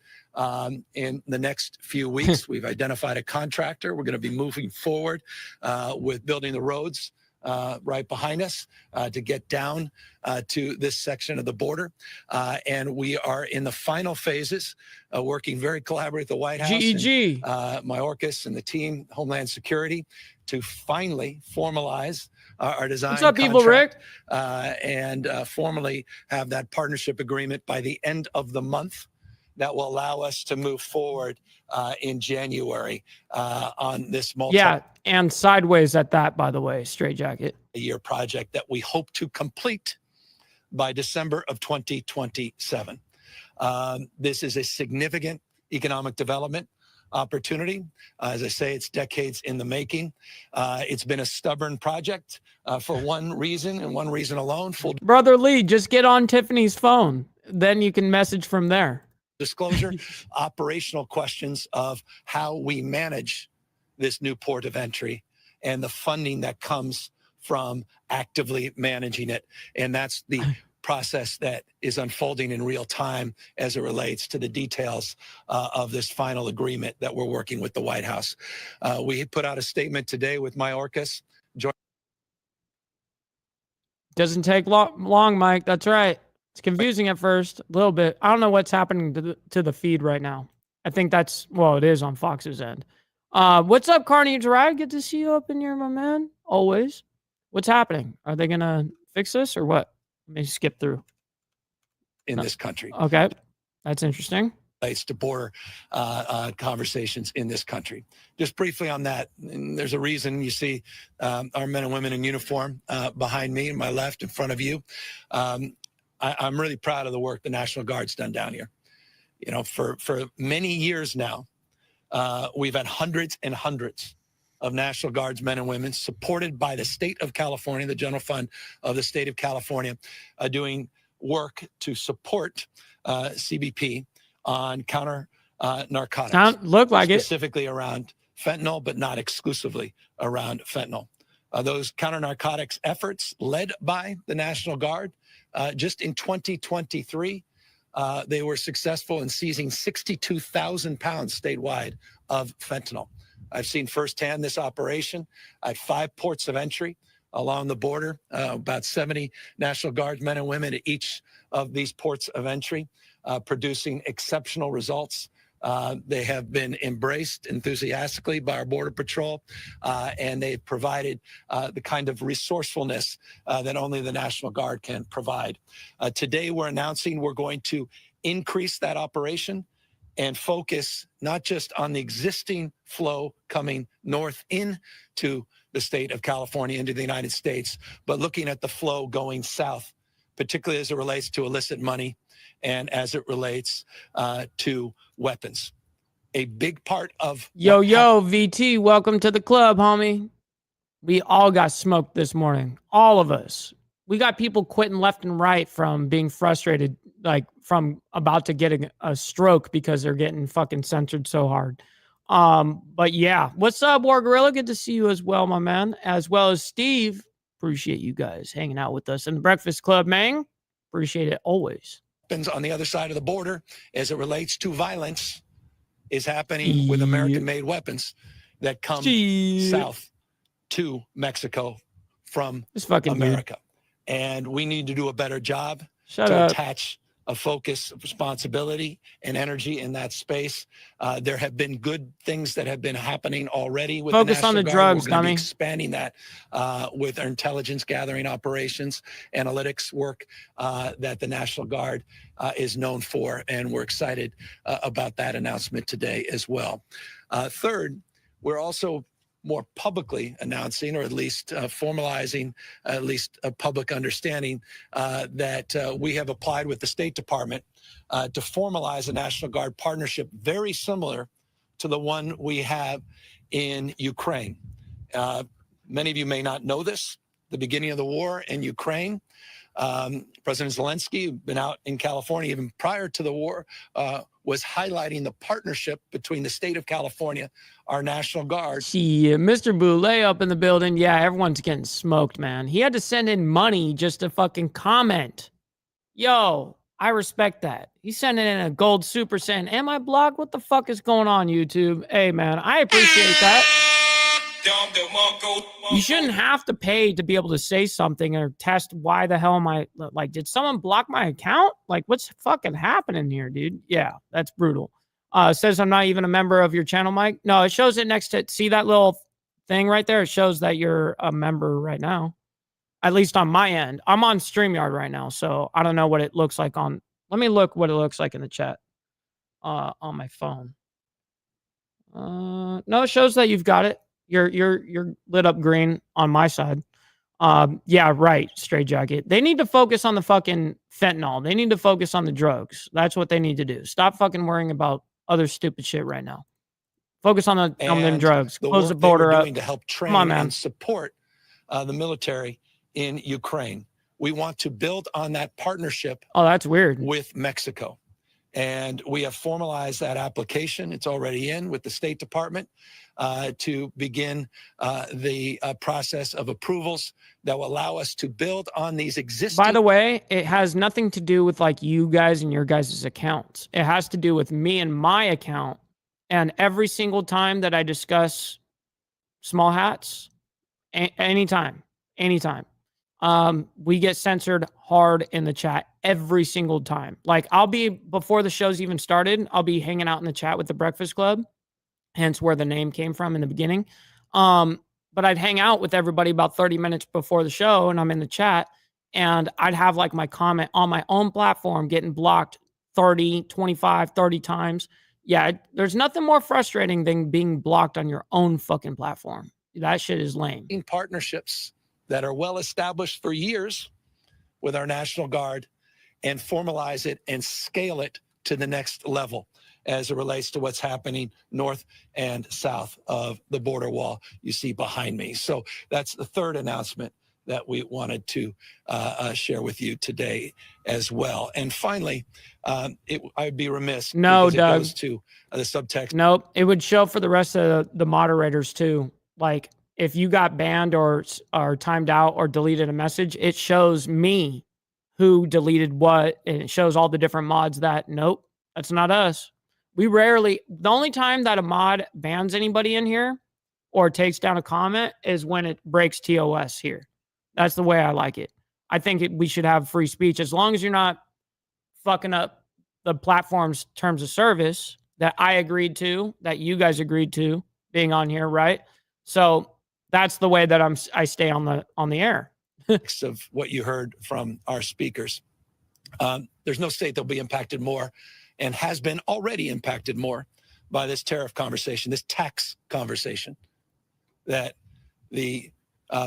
in the next few weeks. We've identified a contractor. We're going to be moving forward with building the roads right behind us to get down to this section of the border. And we are in the final phases, working very collaboratively with the White House, GEG, Mayorkas and the team, Homeland Security, to finally formalize our design. What's up, Evil Rick? And formally have that partnership agreement by the end of the month that will allow us to move forward in January on this and sideways at that, by the way, straight jacket. A year project that we hope to complete by December of 2027. This is a significant economic development opportunity. As I say, it's decades in the making. It's been a stubborn project for one reason and one reason alone. Brother Lee, just get on Tiffany's phone. Then you can message from there. disclosure, operational questions of how we manage this new port of entry and the funding that comes from actively managing it. And that's the process that is unfolding in real time as it relates to the details of this final agreement that we're working with the White House. We put out a statement today with Mayorkas. Doesn't take long, Mike. That's right. It's confusing at first, a little bit. I don't know what's happening to the feed right now. I think that's, well, it is on Fox's end. What's up, Carney Gerard? Good to see you up in here, my man. Always. What's happening? Are they going to fix this or what? Let me skip through. In this country. Okay. That's interesting. Relates to border conversations in this country. Just briefly on that, there's a reason you see our men and women in uniform behind me, my left, in front of you. I'm really proud of the work the National Guard's done down here. You know, for many years now, we've had hundreds and hundreds of National Guards men and women supported by the state of California, the general fund of the state of California, doing work to support CBP on counter narcotics. Look like specifically around fentanyl, but not exclusively around fentanyl. Those counter narcotics efforts led by the National Guard, just in 2023, they were successful in seizing 62,000 pounds statewide of fentanyl. I've seen firsthand this operation at 5 ports of entry along the border, about 70 National Guard men and women at each of these ports of entry, producing exceptional results. They have been embraced enthusiastically by our Border Patrol, and they've provided the kind of resourcefulness that only the National Guard can provide. Today, we're announcing we're going to increase that operation and focus not just on the existing flow coming north into the state of California, into the United States, but looking at the flow going south, particularly as it relates to illicit money and as it relates to weapons. A big part of Yo, VT, welcome to the club, homie. We all got smoked this morning. All of us. We got people quitting left and right from being frustrated, like from about to getting a stroke because they're getting fucking censored so hard. But yeah, what's up, War Gorilla? Good to see you as well, my man, as well as Steve. Appreciate you guys hanging out with us in the Breakfast Club, man. Appreciate it always. On the other side of the border, as it relates to violence, is happening with American-made weapons that come south to Mexico from America. Weird. And we need to do a better job to attach a focus of responsibility and energy in that space. There have been good things that have been happening already with focus on the drugs, We're going to be expanding that with our intelligence gathering operations, analytics work that the National Guard is known for, and we're excited about that announcement today as well. Third, we're also more publicly announcing, or at least formalizing, at least a public understanding that we have applied with the State Department to formalize a National Guard partnership very similar to the one we have in Ukraine. Many of you may not know this. The beginning of the war in Ukraine, President Zelensky, been out in California even prior to the war, was highlighting the partnership between the state of California, our National Guard. See, Mr. Boulay up in the building. Yeah, everyone's getting smoked, man. He had to send in money just to fucking comment. Yo, I respect that. He's sending in a gold super saying, am I blocked? What the fuck is going on, YouTube? Hey, man, I appreciate that. You shouldn't have to pay to be able to say something or test why the hell am I, like, did someone block my account? Like, what's fucking happening here, dude? Yeah, that's brutal. Says I'm not even a member of your channel, Mike. No, it shows it next to, see that little thing right there? It shows that you're a member right now. At least on my end. I'm on StreamYard right now, so I don't know what it looks like on, let me look what it looks like in the chat on my phone. No, it shows that you've got it. You're lit up green on my side. Yeah, right, Stray Jacket. They need to focus on the fucking fentanyl. They need to focus on the drugs. That's what they need to do. Stop fucking worrying about other stupid shit right now. Focus on the drugs. Close the border up. To help train and support the military in Ukraine. We want to build on that partnership. Oh, that's weird. With Mexico. And we have formalized that application. It's already in with the State Department to begin the process of approvals that will allow us to build on these existing. By the way, it has nothing to do with like you guys and your guys' accounts. It has to do with me and my account. And every single time that I discuss small hats, anytime, we get censored hard in the chat every single time. Like I'll be, before the show's even started, I'll be hanging out in the chat with the Breakfast Club, hence where the name came from in the beginning. But I'd hang out with everybody about 30 minutes before the show, and I'm in the chat, and I'd have like my comment on my own platform getting blocked 30, 25, 30 times. Yeah, there's nothing more frustrating than being blocked on your own fucking platform. That shit is lame. In partnerships that are well established for years with our National Guard, and formalize it and scale it to the next level as it relates to what's happening north and south of the border wall you see behind me. So that's the third announcement that we wanted to share with you today as well. And finally, I'd be remiss. No, Doug. It goes to the subtext. Nope. It would show for the rest of the moderators too. Like if you got banned or timed out or deleted a message, it shows me who deleted what, and it shows all the different mods that, nope, that's not us. We rarely, the only time that a mod bans anybody in here or takes down a comment is when it breaks TOS here. That's the way I like it. I think we should have free speech as long as you're not fucking up the platform's terms of service that I agreed to, that you guys agreed to being on here, right? So that's the way that I stay on the air. Of what you heard from our speakers. There's no state that'll be impacted more and has been already impacted more by this tariff conversation, this tax conversation that the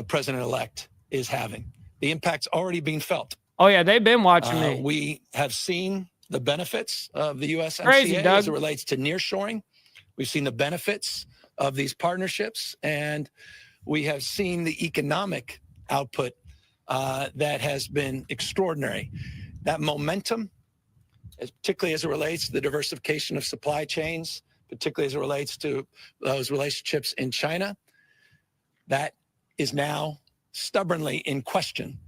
president-elect is having. The impact's already being felt. Oh, yeah, they've been watching me. We have seen the benefits of the USMCA Crazy, as it relates to nearshoring. We've seen the benefits of these partnerships, and we have seen the economic output that has been extraordinary. That momentum, particularly as it relates to the diversification of supply chains, particularly as it relates to those relationships in China, that is now stubbornly in question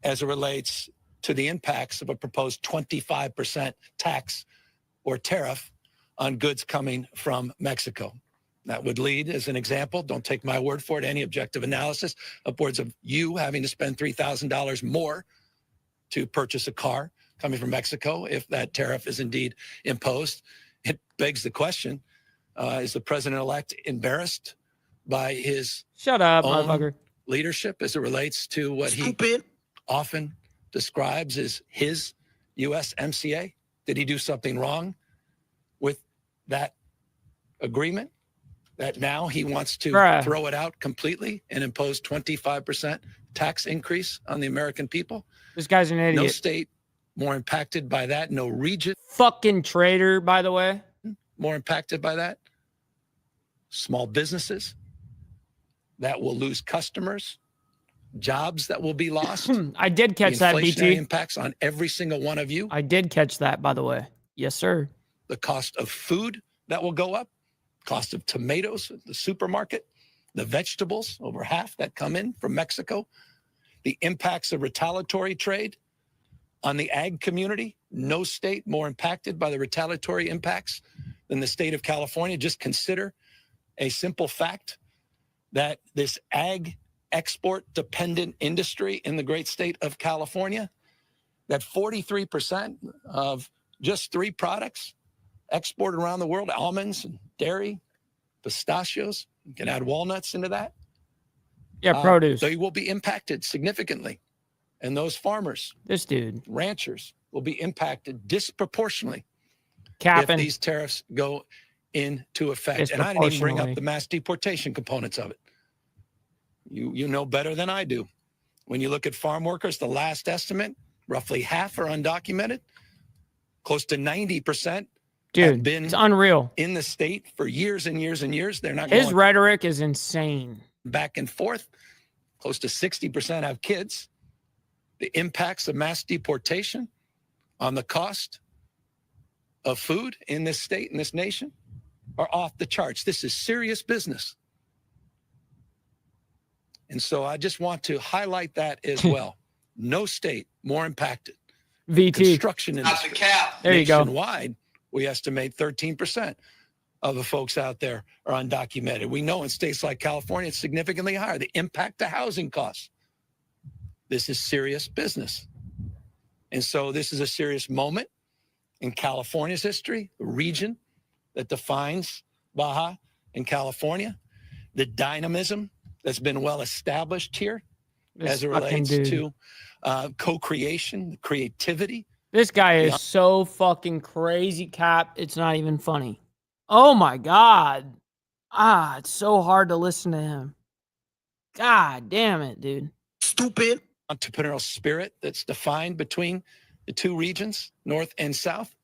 as it relates to the impacts of a proposed 25% tax or tariff on goods coming from Mexico. That would lead, as an example, don't take my word for it, any objective analysis, upwards of you having to spend $3,000 more to purchase a car coming from Mexico if that tariff is indeed imposed. It begs the question, is the president-elect embarrassed by his Shut up, own motherfucker. leadership as it relates to what he often describes as his USMCA? Did he do something wrong with that agreement that now he wants to throw it out completely and impose 25% tax increase on the American people? This guy's an idiot. No state more impacted by that. No region fucking traitor, by the way. more impacted by that. Small businesses that will lose customers, jobs that will be lost. I did catch that, BT. Inflationary impacts on every single one of you. I did catch that, by the way. Yes, sir. The cost of food that will go up, cost of tomatoes at the supermarket, the vegetables, over half that come in from Mexico, the impacts of retaliatory trade on the ag community. No state more impacted by the retaliatory impacts than the state of California. Just consider a simple fact that this ag export dependent industry in the great state of California, that 43% of just 3 products exported around the world, almonds and dairy, pistachios, you can add walnuts into that. Yeah, produce. They will be impacted significantly. And those farmers, this dude, ranchers, will be impacted disproportionately if these tariffs go into effect. And I didn't even bring up the mass deportation components of it. You know better than I do. When you look at farm workers, the last estimate, roughly half are undocumented. Close to 90% have been it's unreal in the state for years and years and years. They're not His rhetoric is insane. Back and forth. Close to 60% have kids. The impacts of mass deportation on the cost of food in this state, in this nation, are off the charts. This is serious business. And so I just want to highlight that as well. No state more impacted. VT. Construction industry. Not the cap. There you go. Nationwide, we estimate 13% of the folks out there are undocumented. We know in states like California, it's significantly higher. The impact to housing costs. This is serious business. And so this is a serious moment in California's history, the region that defines Baja in California, the dynamism that's been well established here as it relates to co-creation, creativity. This guy is so fucking crazy, Cap. It's not even funny. Oh my God. It's so hard to listen to him. God damn it, dude. Stupid. Entrepreneurial spirit that's defined between the two regions, North and South.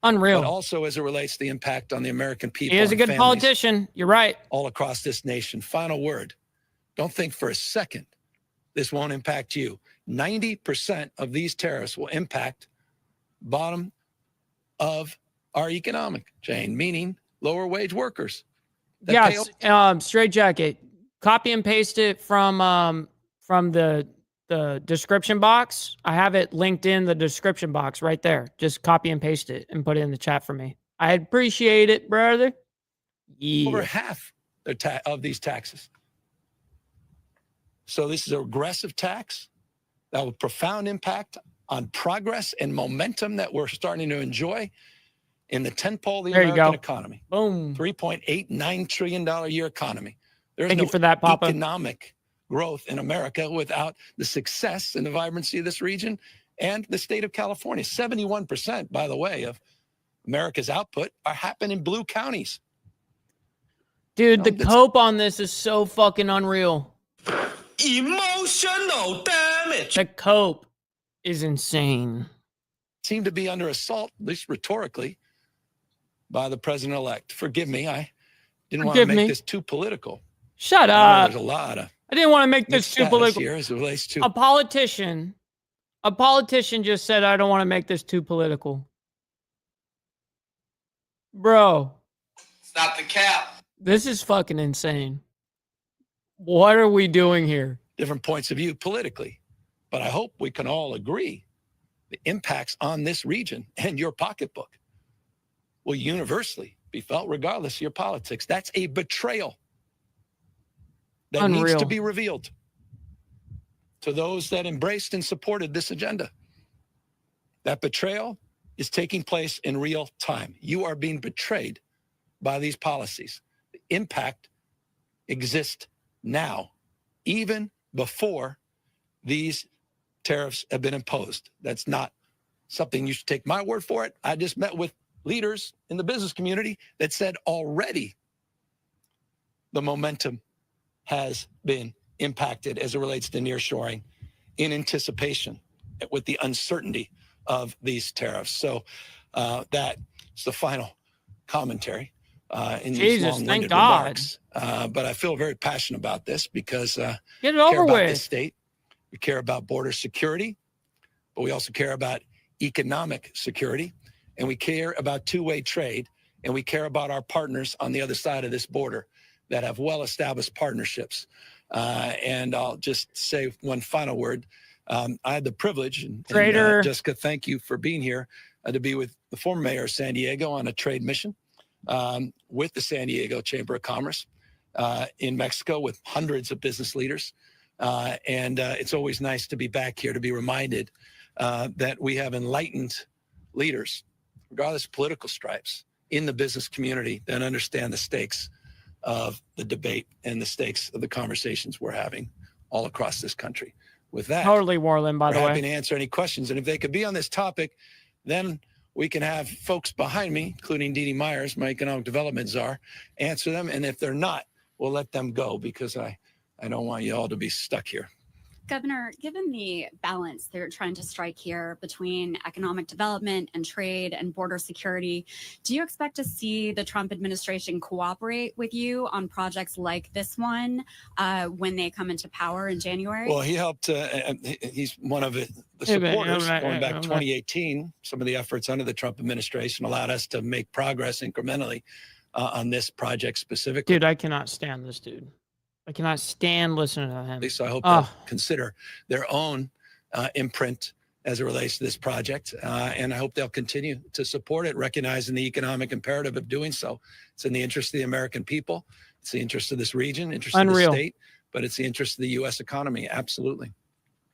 Unreal. But also as it relates to the impact on the American people. He is a good politician. You're right. All across this nation. Final word. Don't think for a second this won't impact you. 90% of these tariffs will impact bottom of our economic chain, meaning lower wage workers. Yes, Straight Jacket. Copy and paste it from the description box. I have it linked in the description box right there. Just copy and paste it and put it in the chat for me. I appreciate it, brother. Yeah. Over half of these taxes. So this is a regressive tax that will have profound impact on progress and momentum that we're starting to enjoy in the tentpole of the American economy. Boom. $3.89 trillion a year economy. There's Thank no you for that, Papa. economic growth in America without the success and the vibrancy of this region and the state of California. 71%, by the way, of America's output are happening in blue counties. Dude, the cope on this is so fucking unreal. Emotional damage. The cope is insane. Seem to be under assault, at least rhetorically, by the president-elect. Forgive me, I didn't want to make this too political. Shut up. There's a lot of I didn't want to make this too political. Here as it relates to a politician just said, I don't want to make this too political. Bro. It's not the cap. This is fucking insane. What are we doing here? Different points of view politically. But I hope we can all agree the impacts on this region and your pocketbook will universally be felt regardless of your politics. That's a betrayal that needs to be revealed to those that embraced and supported this agenda. That betrayal is taking place in real time. You are being betrayed by these policies. The impact exists now, even before these tariffs have been imposed. That's not something you should take my word for it. I just met with leaders in the business community that said already the momentum has been impacted as it relates to nearshoring in anticipation with the uncertainty of these tariffs. So that's the final commentary in these long-winded remarks. But I feel very passionate about this because get it over with. This state. We care about border security, but we also care about economic security, and we care about two-way trade, and we care about our partners on the other side of this border that have well-established partnerships. And I'll just say one final word. I had the privilege, and Jessica, thank you for being here, to be with the former mayor of San Diego on a trade mission with the San Diego Chamber of Commerce in Mexico with hundreds of business leaders. And it's always nice to be back here to be reminded that we have enlightened leaders, regardless of political stripes, in the business community that understand the stakes of the debate and the stakes of the conversations we're having all across this country. With that, totally, Warland, by the way. Happy to answer any questions. And if they could be on this topic, then we can have folks behind me, including Dee Dee Myers, my economic development czar, answer them. And if they're not, we'll let them go because I don't want you all to be stuck here. Governor, given the balance they're trying to strike here between economic development and trade and border security, do you expect to see the Trump administration cooperate with you on projects like this one when they come into power in January? Well, he helped. He's one of the supporters going back 2018. Some of the efforts under the Trump administration allowed us to make progress incrementally on this project specifically. Dude, I cannot stand this dude. I cannot stand listening to him. So I hope they'll consider their own imprint as it relates to this project. And I hope they'll continue to support it, recognizing the economic imperative of doing so. It's in the interest of the American people. It's the interest of this region, interest of the state, but it's the interest of the U.S. economy. Absolutely.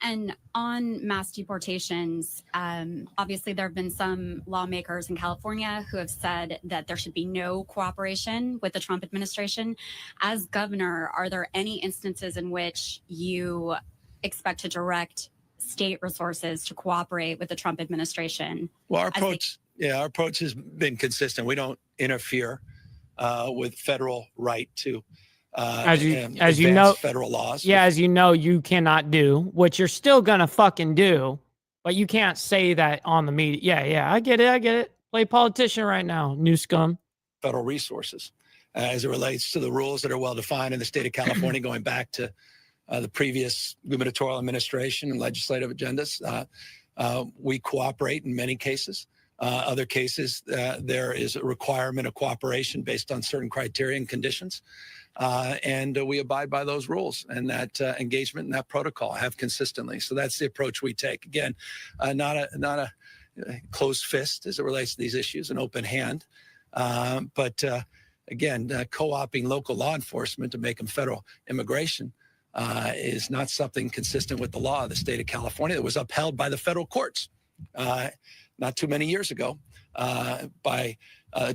And on mass deportations, obviously there have been some lawmakers in California who have said that there should be no cooperation with the Trump administration. As governor, are there any instances in which you expect to direct state resources to cooperate with the Trump administration? Well, our approach has been consistent. We don't interfere with federal right to as you know, federal laws. Yeah, as you know, you cannot do, which you're still gonna fucking do, but you can't say that on the media. Yeah, I get it. Play politician right now, new scum. Federal resources, as it relates to the rules that are well defined in the state of California, going back to the previous gubernatorial administration and legislative agendas. We cooperate in many cases. Other cases, there is a requirement of cooperation based on certain criteria and conditions. And we abide by those rules, and that engagement and that protocol have consistently. So that's the approach we take. Again, not a closed fist as it relates to these issues, an open hand. But again, co-opting local law enforcement to make them federal immigration is not something consistent with the law of the state of California that was upheld by the federal courts not too many years ago by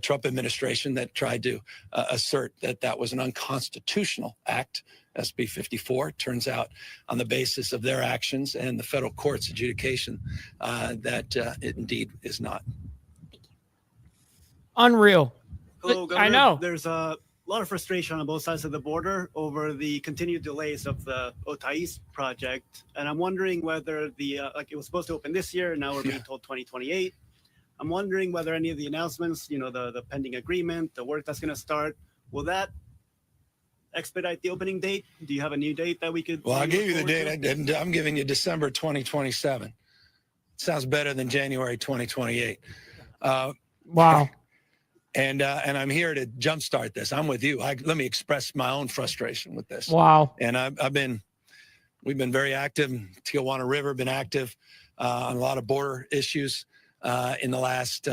Trump administration that tried to assert that that was an unconstitutional act. SB 54 turns out on the basis of their actions and the federal court's adjudication that it indeed is not. Unreal. Hello, Governor. I know. There's a lot of frustration on both sides of the border over the continued delays of the Otais project. And I'm wondering whether it was supposed to open this year. Now we're being told 2028. I'm wondering whether any of the announcements, the pending agreement, the work that's going to start, will that expedite the opening date? Do you have a new date that we could? Well, I'll give you the date. I'm giving you December 2027. Sounds better than January 2028. Wow. And I'm here to jumpstart this. I'm with you. Let me express my own frustration with this. Wow. And we've been very active. Tijuana River been active on a lot of border issues in the last,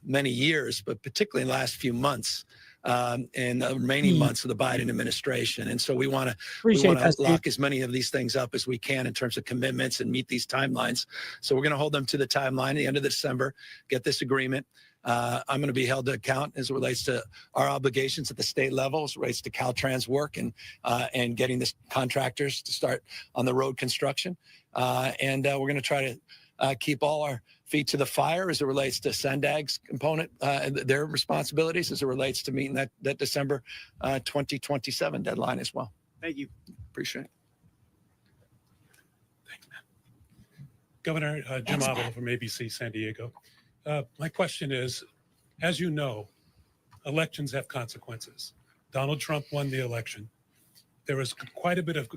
many years, but particularly in the last few months and the remaining months of the Biden administration. And so we want to lock as many of these things up as we can in terms of commitments and meet these timelines. So we're going to hold them to the timeline at the end of December, get this agreement. I'm going to be held to account as it relates to our obligations at the state level, as it relates to Caltrans work and getting the contractors to start on the road construction. And we're going to try to keep all our feet to the fire as it relates to SENDAG's component, their responsibilities as it relates to meeting that December 2027 deadline as well. Thank you. Appreciate it. Thanks, man. Governor Jim Avila from ABC San Diego. My question is, as you know, elections have consequences. Donald Trump won the election. There was quite a bit of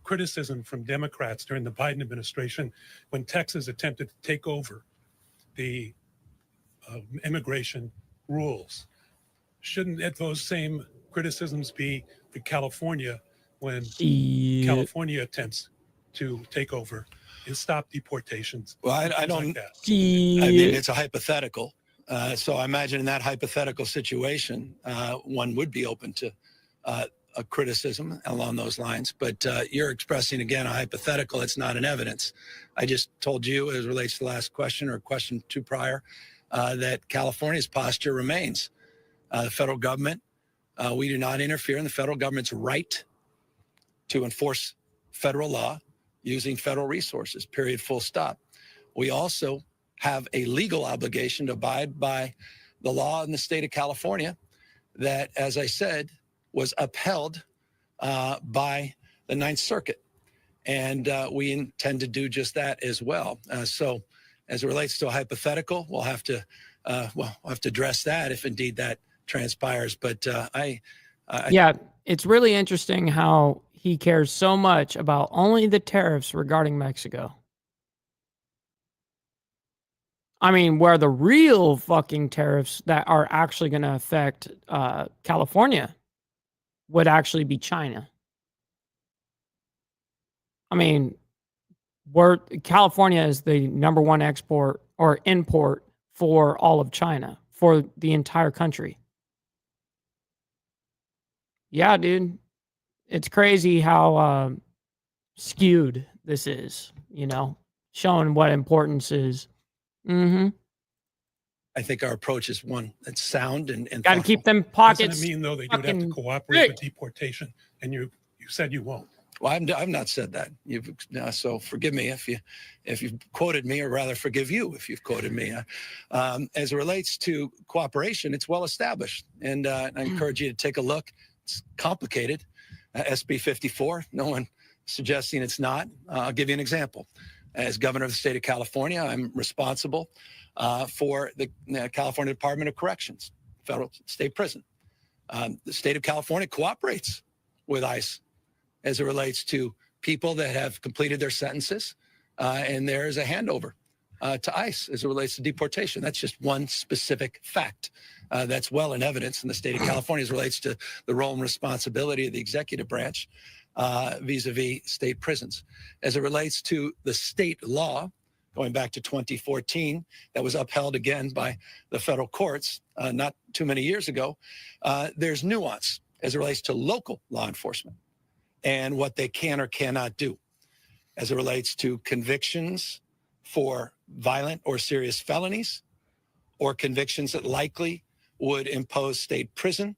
criticism from Democrats during the Biden administration when Texas attempted to take over the immigration rules. Shouldn't those same criticisms be for California when California attempts to take over and stop deportations? Well, I don't. Like that? I mean, it's a hypothetical. So I imagine in that hypothetical situation, one would be open to a criticism along those lines. But you're expressing, again, a hypothetical. It's not an evidence. I just told you, as it relates to the last question or question two prior, that California's posture remains. The federal government, we do not interfere in the federal government's right to enforce federal law using federal resources, period, full stop. We also have a legal obligation to abide by the law in the state of California that, as I said, was upheld by the Ninth Circuit. And we intend to do just that as well. So as it relates to a hypothetical, we'll have to address that if indeed that transpires. But yeah, it's really interesting how he cares so much about only the tariffs regarding Mexico. I mean, where the real fucking tariffs that are actually going to affect California would actually be China. I mean, California is the number one export or import for all of China, for the entire country. Yeah, dude. It's crazy how skewed this is, you know, showing what importance is. Mm-hmm. I think our approach is one that's sound and got to keep them pockets. Doesn't it mean, though, that you would have to cooperate with deportation? And you said you won't. Well, I've not said that. So forgive me if you've quoted me, or rather forgive you if you've quoted me. As it relates to cooperation, it's well established, and I encourage you to take a look. It's complicated. SB 54. No one suggesting it's not. I'll give you an example. As governor of the state of California, I'm responsible for the California Department of Corrections, federal state prison. The state of California cooperates with ICE as it relates to people that have completed their sentences, and there is a handover to ICE as it relates to deportation. That's just one specific fact that's well in evidence in the state of California as it relates to the role and responsibility of the executive branch vis-a-vis state prisons. As it relates to the state law, going back to 2014, that was upheld again by the federal courts not too many years ago, there's nuance as it relates to local law enforcement and what they can or cannot do as it relates to convictions for violent or serious felonies, or convictions that likely would impose state prison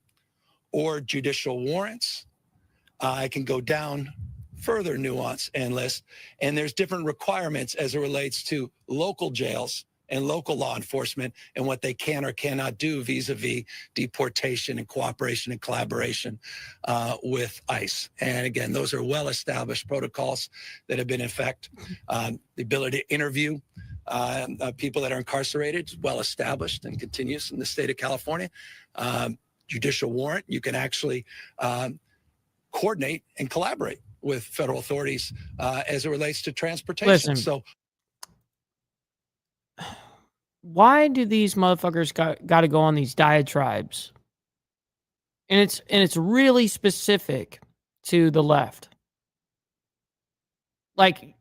or judicial warrants. I can go down further nuance and list, and there's different requirements as it relates to local jails and local law enforcement and what they can or cannot do vis-a-vis deportation and cooperation and collaboration with ICE. And again, those are well-established protocols that have been in effect. The ability to interview people that are incarcerated is well-established and continues in the state of California. Judicial warrant, you can actually coordinate and collaborate with federal authorities as it relates to transportation. Listen. So why do these motherfuckers got to go on these diatribes? And it's really specific to the left. Like,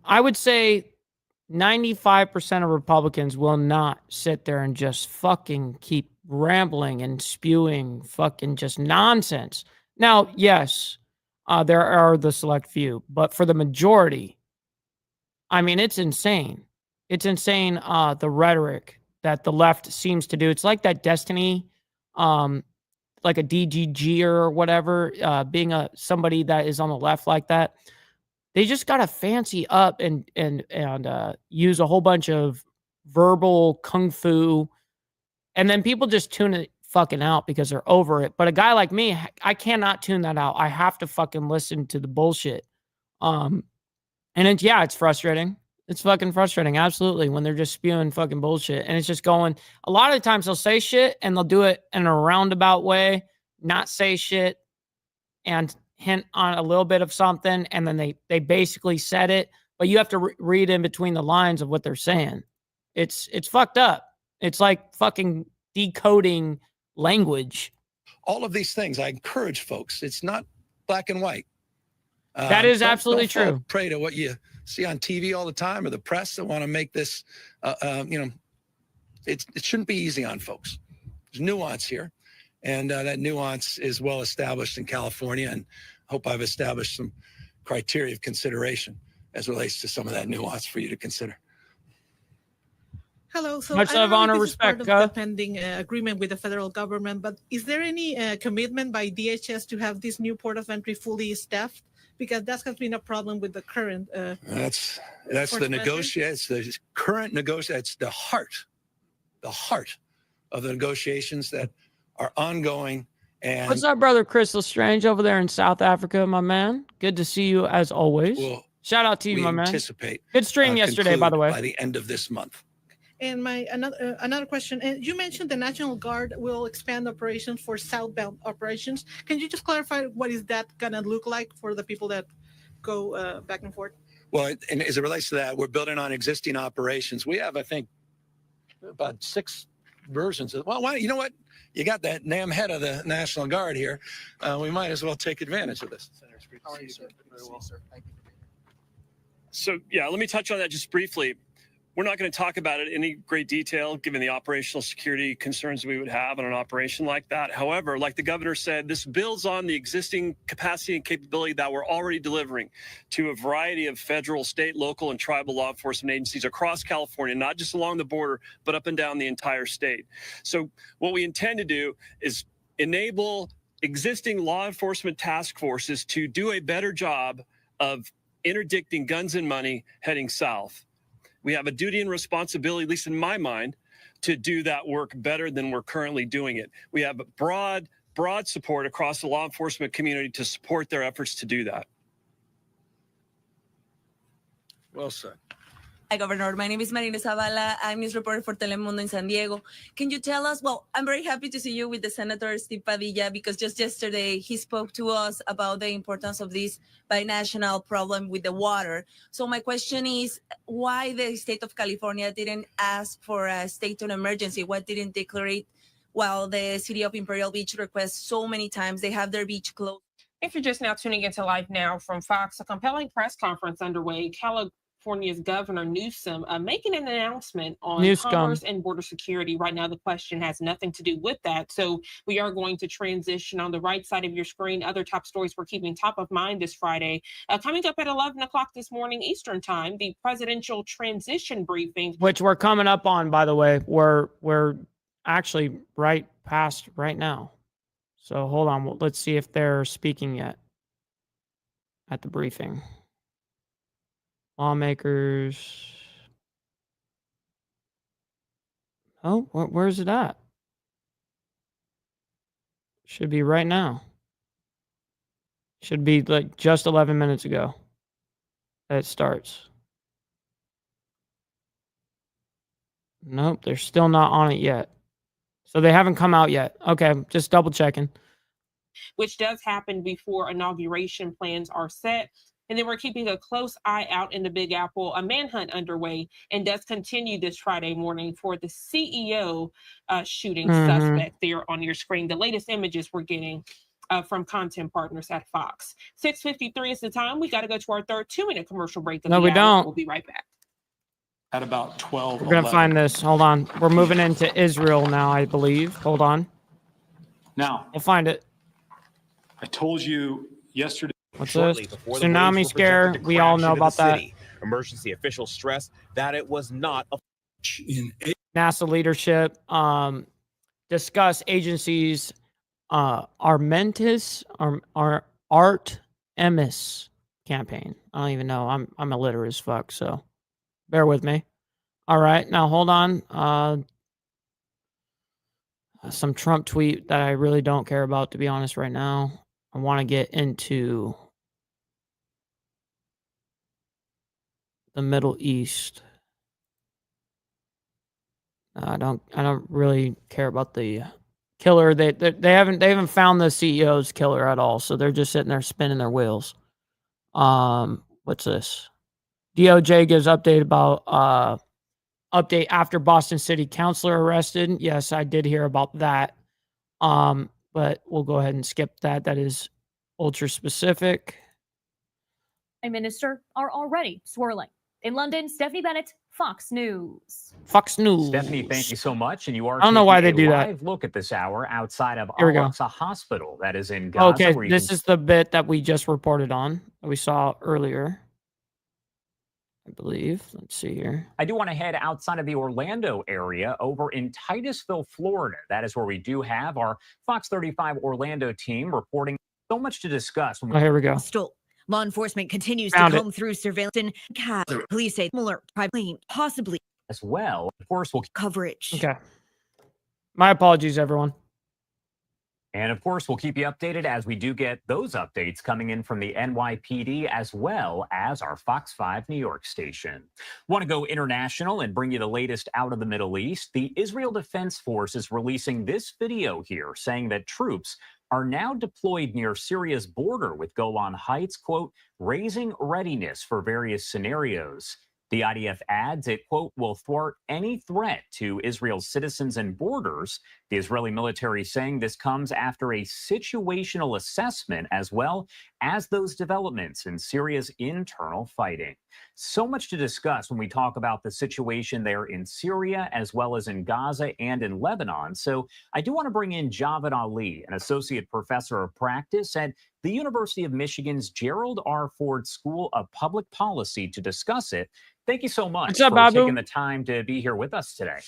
I would say 95% of Republicans will not sit there and just fucking keep rambling and spewing fucking just nonsense. Now, yes, there are the select few, but for the majority, I mean, it's insane. It's insane, the rhetoric that the left seems to do. It's like that Destiny, like a DGG or whatever, being somebody that is on the left like that. They just got to fancy up and use a whole bunch of verbal kung fu, and then people just tune it fucking out because they're over it. But a guy like me, I cannot tune that out. I have to fucking listen to the bullshit. And it's frustrating. It's fucking frustrating, absolutely, when they're just spewing fucking bullshit. And it's just going, a lot of the times they'll say shit and they'll do it in a roundabout way, not say shit and hint on a little bit of something, and then they basically said it, but you have to read in between the lines of what they're saying. It's fucked up. It's like fucking decoding language. All of these things, I encourage folks, it's not black and white. That is absolutely true. Fall prey to what you see on TV all the time or the press that want to make this, it shouldn't be easy on folks. There's nuance here, and that nuance is well established in California, and I hope I've established some criteria of consideration as relates to some of that nuance for you to consider. Hello. So much love, honor, respect. Part of the pending agreement with the federal government, but is there any commitment by DHS to have this new port of entry fully staffed? Because that has been a problem with the current. That's the negotiation. It's the current negotiation. It's the heart of the negotiations that are ongoing And what's up, brother Chris Lestrange over there in South Africa, my man? Good to see you as always. Shout out to you, we my man. anticipate Good stream yesterday, by the way. by the end of this month. And my another question. You mentioned the National Guard will expand operations for southbound operations. Can you just clarify what is that gonna look like for the people that go back and forth? Well, and as it relates to that, we're building on existing operations. We have, I think, about 6 versions of. Well, you know what? You got that damn head of the National Guard here. We might as well take advantage of this. How are you, sir? Very well, sir. Thank you. So, yeah, let me touch on that just briefly. We're not going to talk about it in any great detail, given the operational security concerns we would have on an operation like that. However, like the governor said, this builds on the existing capacity and capability that we're already delivering to a variety of federal, state, local, and tribal law enforcement agencies across California, not just along the border, but up and down the entire state. So what we intend to do is enable existing law enforcement task forces to do a better job of interdicting guns and money heading south. We have a duty and responsibility, at least in my mind, to do that work better than we're currently doing it. We have broad support across the law enforcement community to support their efforts to do that. Well said. Hi, Governor. My name is Marina Zavala. I'm news reporter for Telemundo in San Diego. Can you tell us, well, I'm very happy to see you with the Senator Steve Padilla, because just yesterday he spoke to us about the importance of this binational problem with the water. So my question is, why the state of California didn't ask for a state of emergency? Why didn't declare it while the city of Imperial Beach requests so many times? They have their beach closed. If you're just now tuning into Live Now from Fox, a compelling press conference underway. California's Governor Newsom making an announcement on commerce and border security. Right now, the question has nothing to do with that. So we are going to transition on the right side of your screen. Other top stories we're keeping top of mind this Friday. Coming up at 11 o'clock this morning Eastern time, the presidential transition briefing. Which we're coming up on, by the way. We're actually right past right now. So hold on. Let's see if they're speaking yet at the briefing. Lawmakers. Oh, where's it at? Should be right now. Should be like just 11 minutes ago that it starts. Nope, they're still not on it yet. So they haven't come out yet. Okay, just double checking. Which does happen before inauguration plans are set. And then we're keeping a close eye out in the Big Apple, a manhunt underway, and does continue this Friday morning for the CEO shooting suspect there on your screen. The latest images we're getting from content partners at Fox. 6:53 is the time. We got to go to our third 2-minute commercial break. No, we don't. We'll be right back. At about 12. We're going to find this. Hold on. We're moving into Israel now, I believe. Hold on. Now, we'll find it. I told you yesterday. What's this? Tsunami scare. We all know about that. Emergency officials stressed that it was not a NASA leadership discuss agencies Artemis campaign. I don't even know. I'm illiterate as fuck, so bear with me. All right, now hold on. Some Trump tweet that I really don't care about, to be honest, right now. I want to get into the Middle East. I don't really care about the killer. They haven't found the CEO's killer at all, so they're just sitting there spinning their wheels. What's this? DOJ gives update about update after Boston City councilor arrested. Yes, I did hear about that. But we'll go ahead and skip that. That is ultra specific. Prime Minister are already swirling. In London, Stephanie Bennett, Fox News. Fox News. Stephanie, thank you so much. And you are I don't know why they do that. Live look at this hour outside of Here we go. Al-Aqsa Hospital that is in Gaza. Okay, this is the bit that we just reported on, that we saw earlier, I believe. Let's see here. I do want to head outside of the Orlando area over in Titusville, Florida. That is where we do have our Fox 35 Orlando team reporting. So much to discuss. Oh, here we go. Law enforcement continues Found to it. comb through surveillance and police say similar private plane, possibly as well. Of course, we'll coverage. Okay. My apologies, everyone. And of course, we'll keep you updated as we do get those updates coming in from the NYPD as well as our Fox 5 New York station. Want to go international and bring you the latest out of the Middle East? The Israel Defense Force is releasing this video here saying that troops are now deployed near Syria's border with Golan Heights, quote, raising readiness for various scenarios. The IDF adds it, quote, will thwart any threat to Israel's citizens and borders. The Israeli military saying this comes after a situational assessment as well as those developments in Syria's internal fighting. So much to discuss when we talk about the situation there in Syria as well as in Gaza and in Lebanon. So I do want to bring in Javed Ali, an associate professor of practice at the University of Michigan's Gerald R. Ford School of Public Policy to discuss it. Thank you so much for taking the time to be here with us today.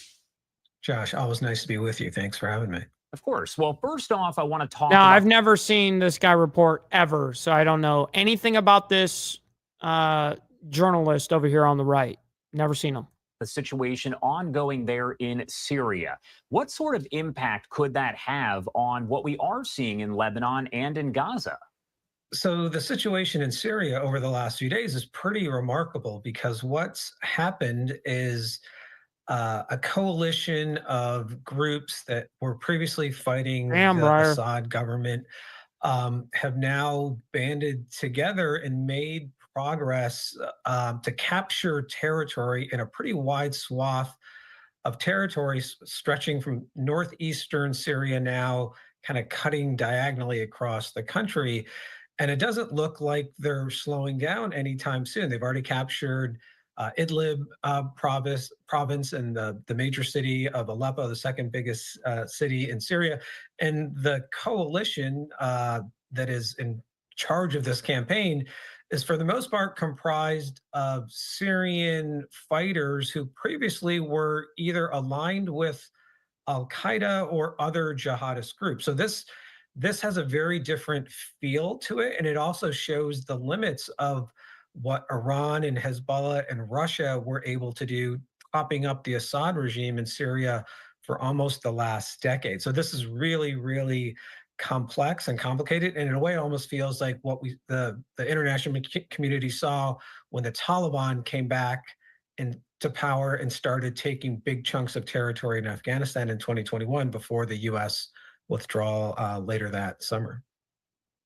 Josh, always nice to be with you. Thanks for having me. Of course. Well, first off, I want to talk Now, about... I've never seen this guy report ever, so I don't know anything about this journalist over here on the right. Never seen him. The situation ongoing there in Syria. What sort of impact could that have on what we are seeing in Lebanon and in Gaza? So the situation in Syria over the last few days is pretty remarkable because what's happened is a coalition of groups that were previously fighting the Assad government have now banded together and made progress to capture territory in a pretty wide swath of territory stretching from northeastern Syria now, kind of cutting diagonally across the country. And it doesn't look like they're slowing down anytime soon. They've already captured Idlib province and the major city of Aleppo, the second biggest city in Syria. And the coalition that is in charge of this campaign is for the most part comprised of Syrian fighters who previously were either aligned with Al-Qaeda or other jihadist groups. So this has a very different feel to it, and it also shows the limits of what Iran and Hezbollah and Russia were able to do, propping up the Assad regime in Syria for almost the last decade. So this is really, really complex and complicated, and in a way, it almost feels like what the international community saw when the Taliban came back into power and started taking big chunks of territory in Afghanistan in 2021 before the U.S. withdrawal later that summer.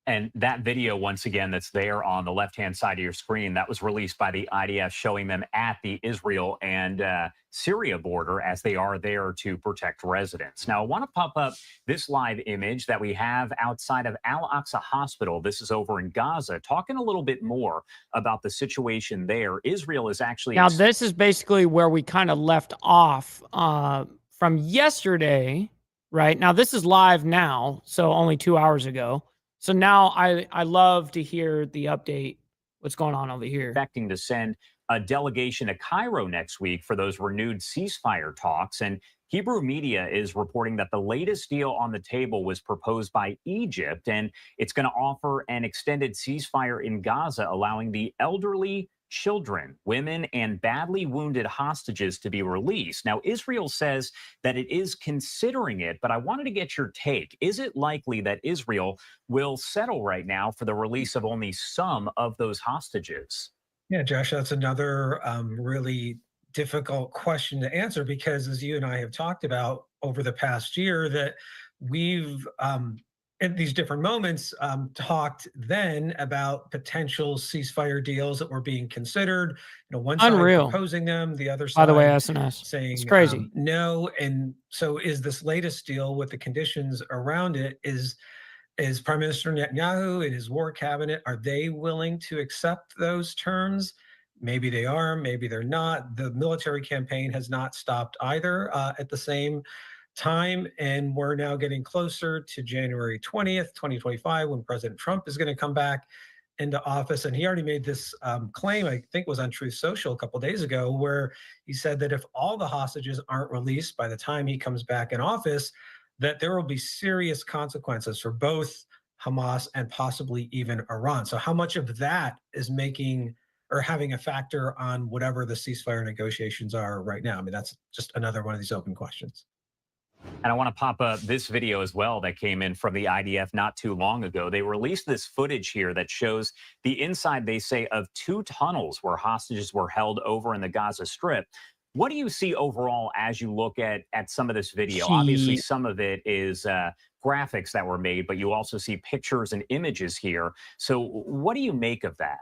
And that video, once again, that's there on the left-hand side of your screen, that was released by the IDF showing them at the Israel and Syria border as they are there to protect residents. Now, I want to pop up this live image that we have outside of Al-Aqsa Hospital. This is over in Gaza, talking a little bit more about the situation there. Israel is actually... Now, this is basically where we kind of left off from yesterday, right? Now, this is live now, so only 2 hours ago. So now I love to hear the update, what's going on over here. Expecting to send a delegation to Cairo next week for those renewed ceasefire talks. And Hebrew media is reporting that the latest deal on the table was proposed by Egypt, and it's going to offer an extended ceasefire in Gaza, allowing the elderly, children, women, and badly wounded hostages to be released. Now, Israel says that it is considering it, but I wanted to get your take. Is it likely that Israel will settle right now for the release of only some of those hostages? Yeah, Josh, that's another really difficult question to answer because, as you and I have talked about over the past year, that we've at these different moments, talked then about potential ceasefire deals that were being considered. You know, one side proposing them, the other side, by the way, SNS saying it's crazy. no. And so, is this latest deal with the conditions around it? Is Prime Minister Netanyahu and his war cabinet, are they willing to accept those terms? Maybe they are, maybe they're not. The military campaign has not stopped either at the same time, and we're now getting closer to January 20th, 2025, when President Trump is going to come back into office. And he already made this claim, I think was on Truth Social a couple days ago, where he said that if all the hostages aren't released by the time he comes back in office, that there will be serious consequences for both Hamas and possibly even Iran. So how much of that is making or having a factor on whatever the ceasefire negotiations are right now? I mean, that's just another one of these open questions. And I want to pop up this video as well that came in from the IDF not too long ago. They released this footage here that shows the inside, they say, of 2 tunnels where hostages were held over in the Gaza Strip. What do you see overall as you look at some of this video? Obviously, some of it is graphics that were made, but you also see pictures and images here. So what do you make of that?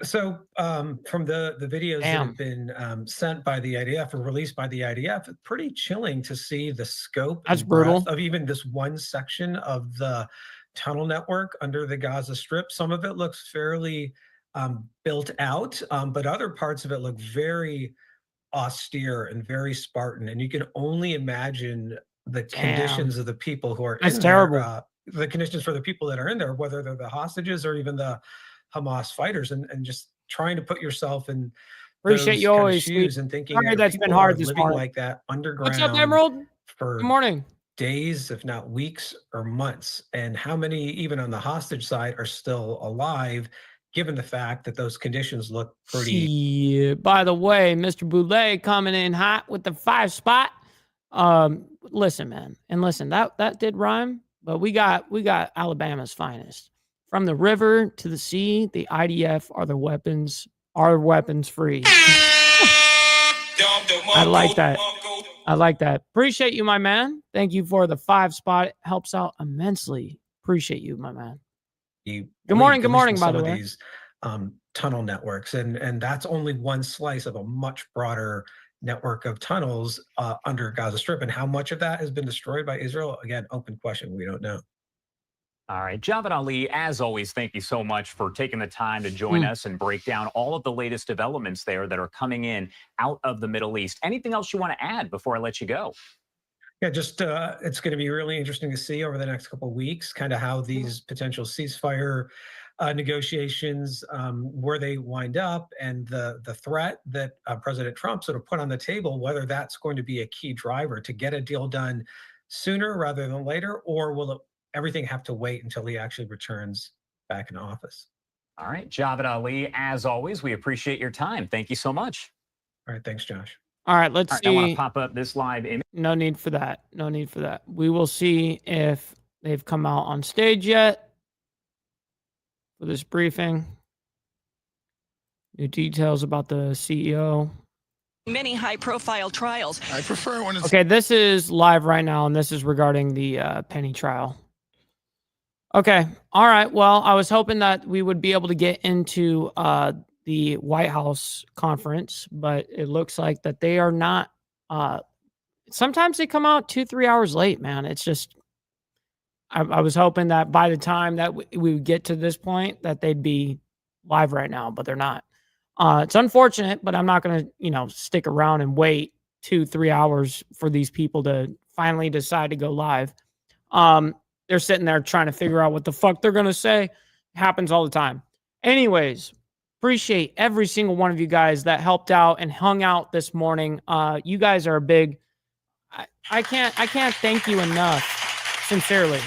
So from the videos that have been sent by the IDF or released by the IDF, it's pretty chilling to see the scope and breadth of even this one section of the tunnel network under the Gaza Strip. Some of it looks fairly built out, but other parts of it look very austere and very Spartan. And you can only imagine the conditions of the people who are in there. Terrible. The conditions for the people that are in there, whether they're the hostages or even the Hamas fighters, and just trying to put yourself in Appreciate you always shoes and thinking that's been hard this living morning. like that underground. What's up, Emerald? For Good morning. Days, if not weeks or months, and how many, even on the hostage side, are still alive, given the fact that those conditions look pretty. Yeah. By the way, Mr. Boulay coming in hot with the 5 spot. Listen, man, and listen, that did rhyme, but we got Alabama's finest. From the river to the sea, the IDF are weapons free. I like that. I like that. Appreciate you, my man. Thank you for the 5 spot. It helps out immensely. Appreciate you, my man. Good morning. Good morning, by the way. These tunnel networks, and that's only one slice of a much broader network of tunnels under Gaza Strip. And how much of that has been destroyed by Israel? Again, open question. We don't know. All right, Javed Ali, as always, thank you so much for taking the time to join us and break down all of the latest developments there that are coming in out of the Middle East. Anything else you want to add before I let you go? Yeah, just it's going to be really interesting to see over the next couple of weeks, kind of how these potential ceasefire negotiations, where they wind up, and the threat that President Trump sort of put on the table, whether that's going to be a key driver to get a deal done sooner rather than later, or will everything have to wait until he actually returns back in office? All right, Javed Ali, as always, we appreciate your time. Thank you so much. All right, thanks, Josh. All right, let's see. I want to pop up this live image. No need for that. No need for that. We will see if they've come out on stage yet for this briefing. New details about the CEO. Many high-profile trials. I prefer when it's... Okay, this is live right now, and this is regarding the Penny trial. Okay. All right. Well, I was hoping that we would be able to get into the White House conference, but it looks like that they are not. Sometimes they come out 2-3 hours late, man. It's just, I was hoping that by the time that we would get to this point that they'd be live right now, but they're not. It's unfortunate, but I'm not going to, stick around and wait 2-3 hours for these people to finally decide to go live. They're sitting there trying to figure out what the fuck they're going to say. It happens all the time. Anyways, appreciate every single one of you guys that helped out and hung out this morning. You guys are a big, I can't thank you enough. Sincerely.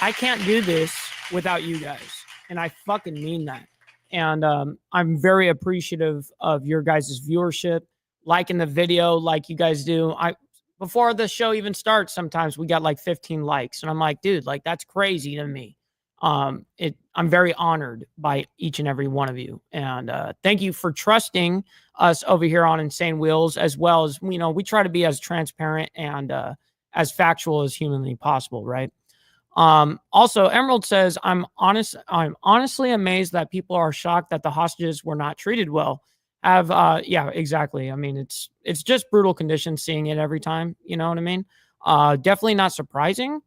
I can't do this without you guys. And I fucking mean that. And I'm very appreciative of your guys' viewership, liking the video like you guys do. Before the show even starts, sometimes we got like 15 likes. And I'm like, dude, like that's crazy to me. I'm very honored by each and every one of you. And thank you for trusting us over here on Insane Wheels, as well as, we try to be as transparent and as factual as humanly possible, right? Also, Emerald says, I'm honestly amazed that people are shocked that the hostages were not treated well. Yeah, exactly. I mean, it's just brutal conditions seeing it every time. You know what I mean? Definitely not surprising,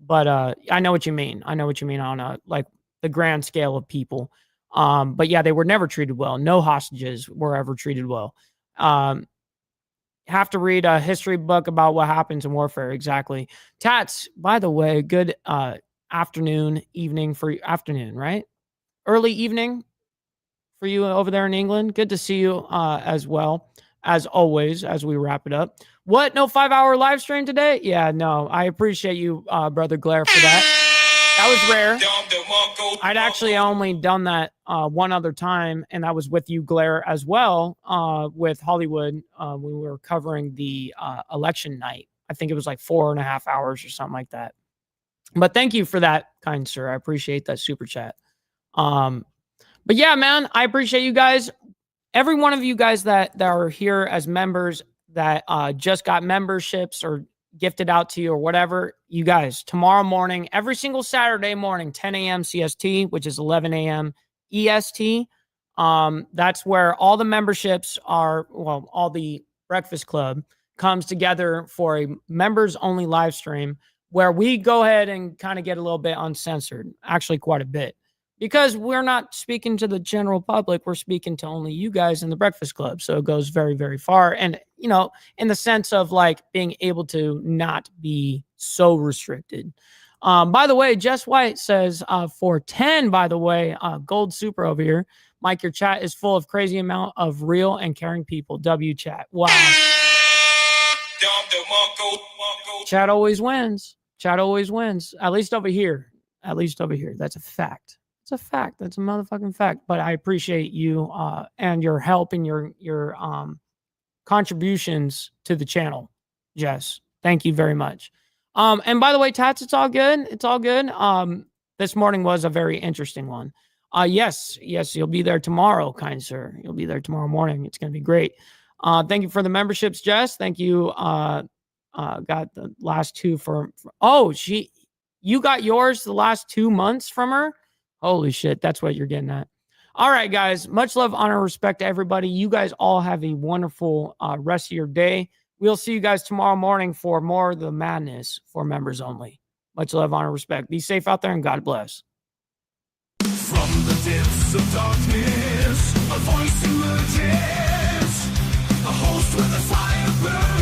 but I know what you mean. I know what you mean on like the grand scale of people. But yeah, they were never treated well. No hostages were ever treated well. Have to read a history book about what happens in warfare. Exactly. Tats, by the way, good evening for afternoon, right? Early evening for you over there in England. Good to see you as well, as always, as we wrap it up. What? No 5-hour live stream today? Yeah, no. I appreciate you, Brother Glare, for that. That was rare. I'd actually only done that one other time, and that was with you, Glare, as well, with Hollywood. We were covering the election night I think it was like 4.5 hours or something like that. But thank you for that, kind sir. I appreciate that super chat. But yeah, man, I appreciate you guys. Every one of you guys that are here as members that just got memberships or gifted out to you or whatever, you guys, tomorrow morning, every single Saturday morning, 10 a.m. CST, which is 11 a.m. EST. That's where all the memberships are, well, all the Breakfast Club comes together for a members only live stream where we go ahead and kind of get a little bit uncensored, actually quite a bit, because we're not speaking to the general public. We're speaking to only you guys in the Breakfast Club. So it goes very, very far. And, you know, in the sense of like being able to not be so restricted. By the way, Jess White says, for 10, by the way, gold super over here. Mike, your chat is full of crazy amount of real and caring people. W chat. Wow. Chat always wins. Chat always wins. At least over here. At least over here. That's a fact. It's a fact. That's a motherfucking fact. But I appreciate you and your help and your contributions to the channel, Jess. Thank you very much. And by the way, Tats, it's all good. It's all good. This morning was a very interesting one. Yes, you'll be there tomorrow, kind sir. You'll be there tomorrow morning. It's going to be great. Thank you for the memberships, Jess. Thank you. Got the last two you got yours the last 2 months from her. Holy shit. That's what you're getting at. All right, guys. Much love, honor, respect to everybody. You guys all have a wonderful rest of your day. We'll see you guys tomorrow morning for more of the madness for members only. Much love, honor, respect. Be safe out there and God bless. From the depths of darkness, a voice emerges, a host with a fire burns.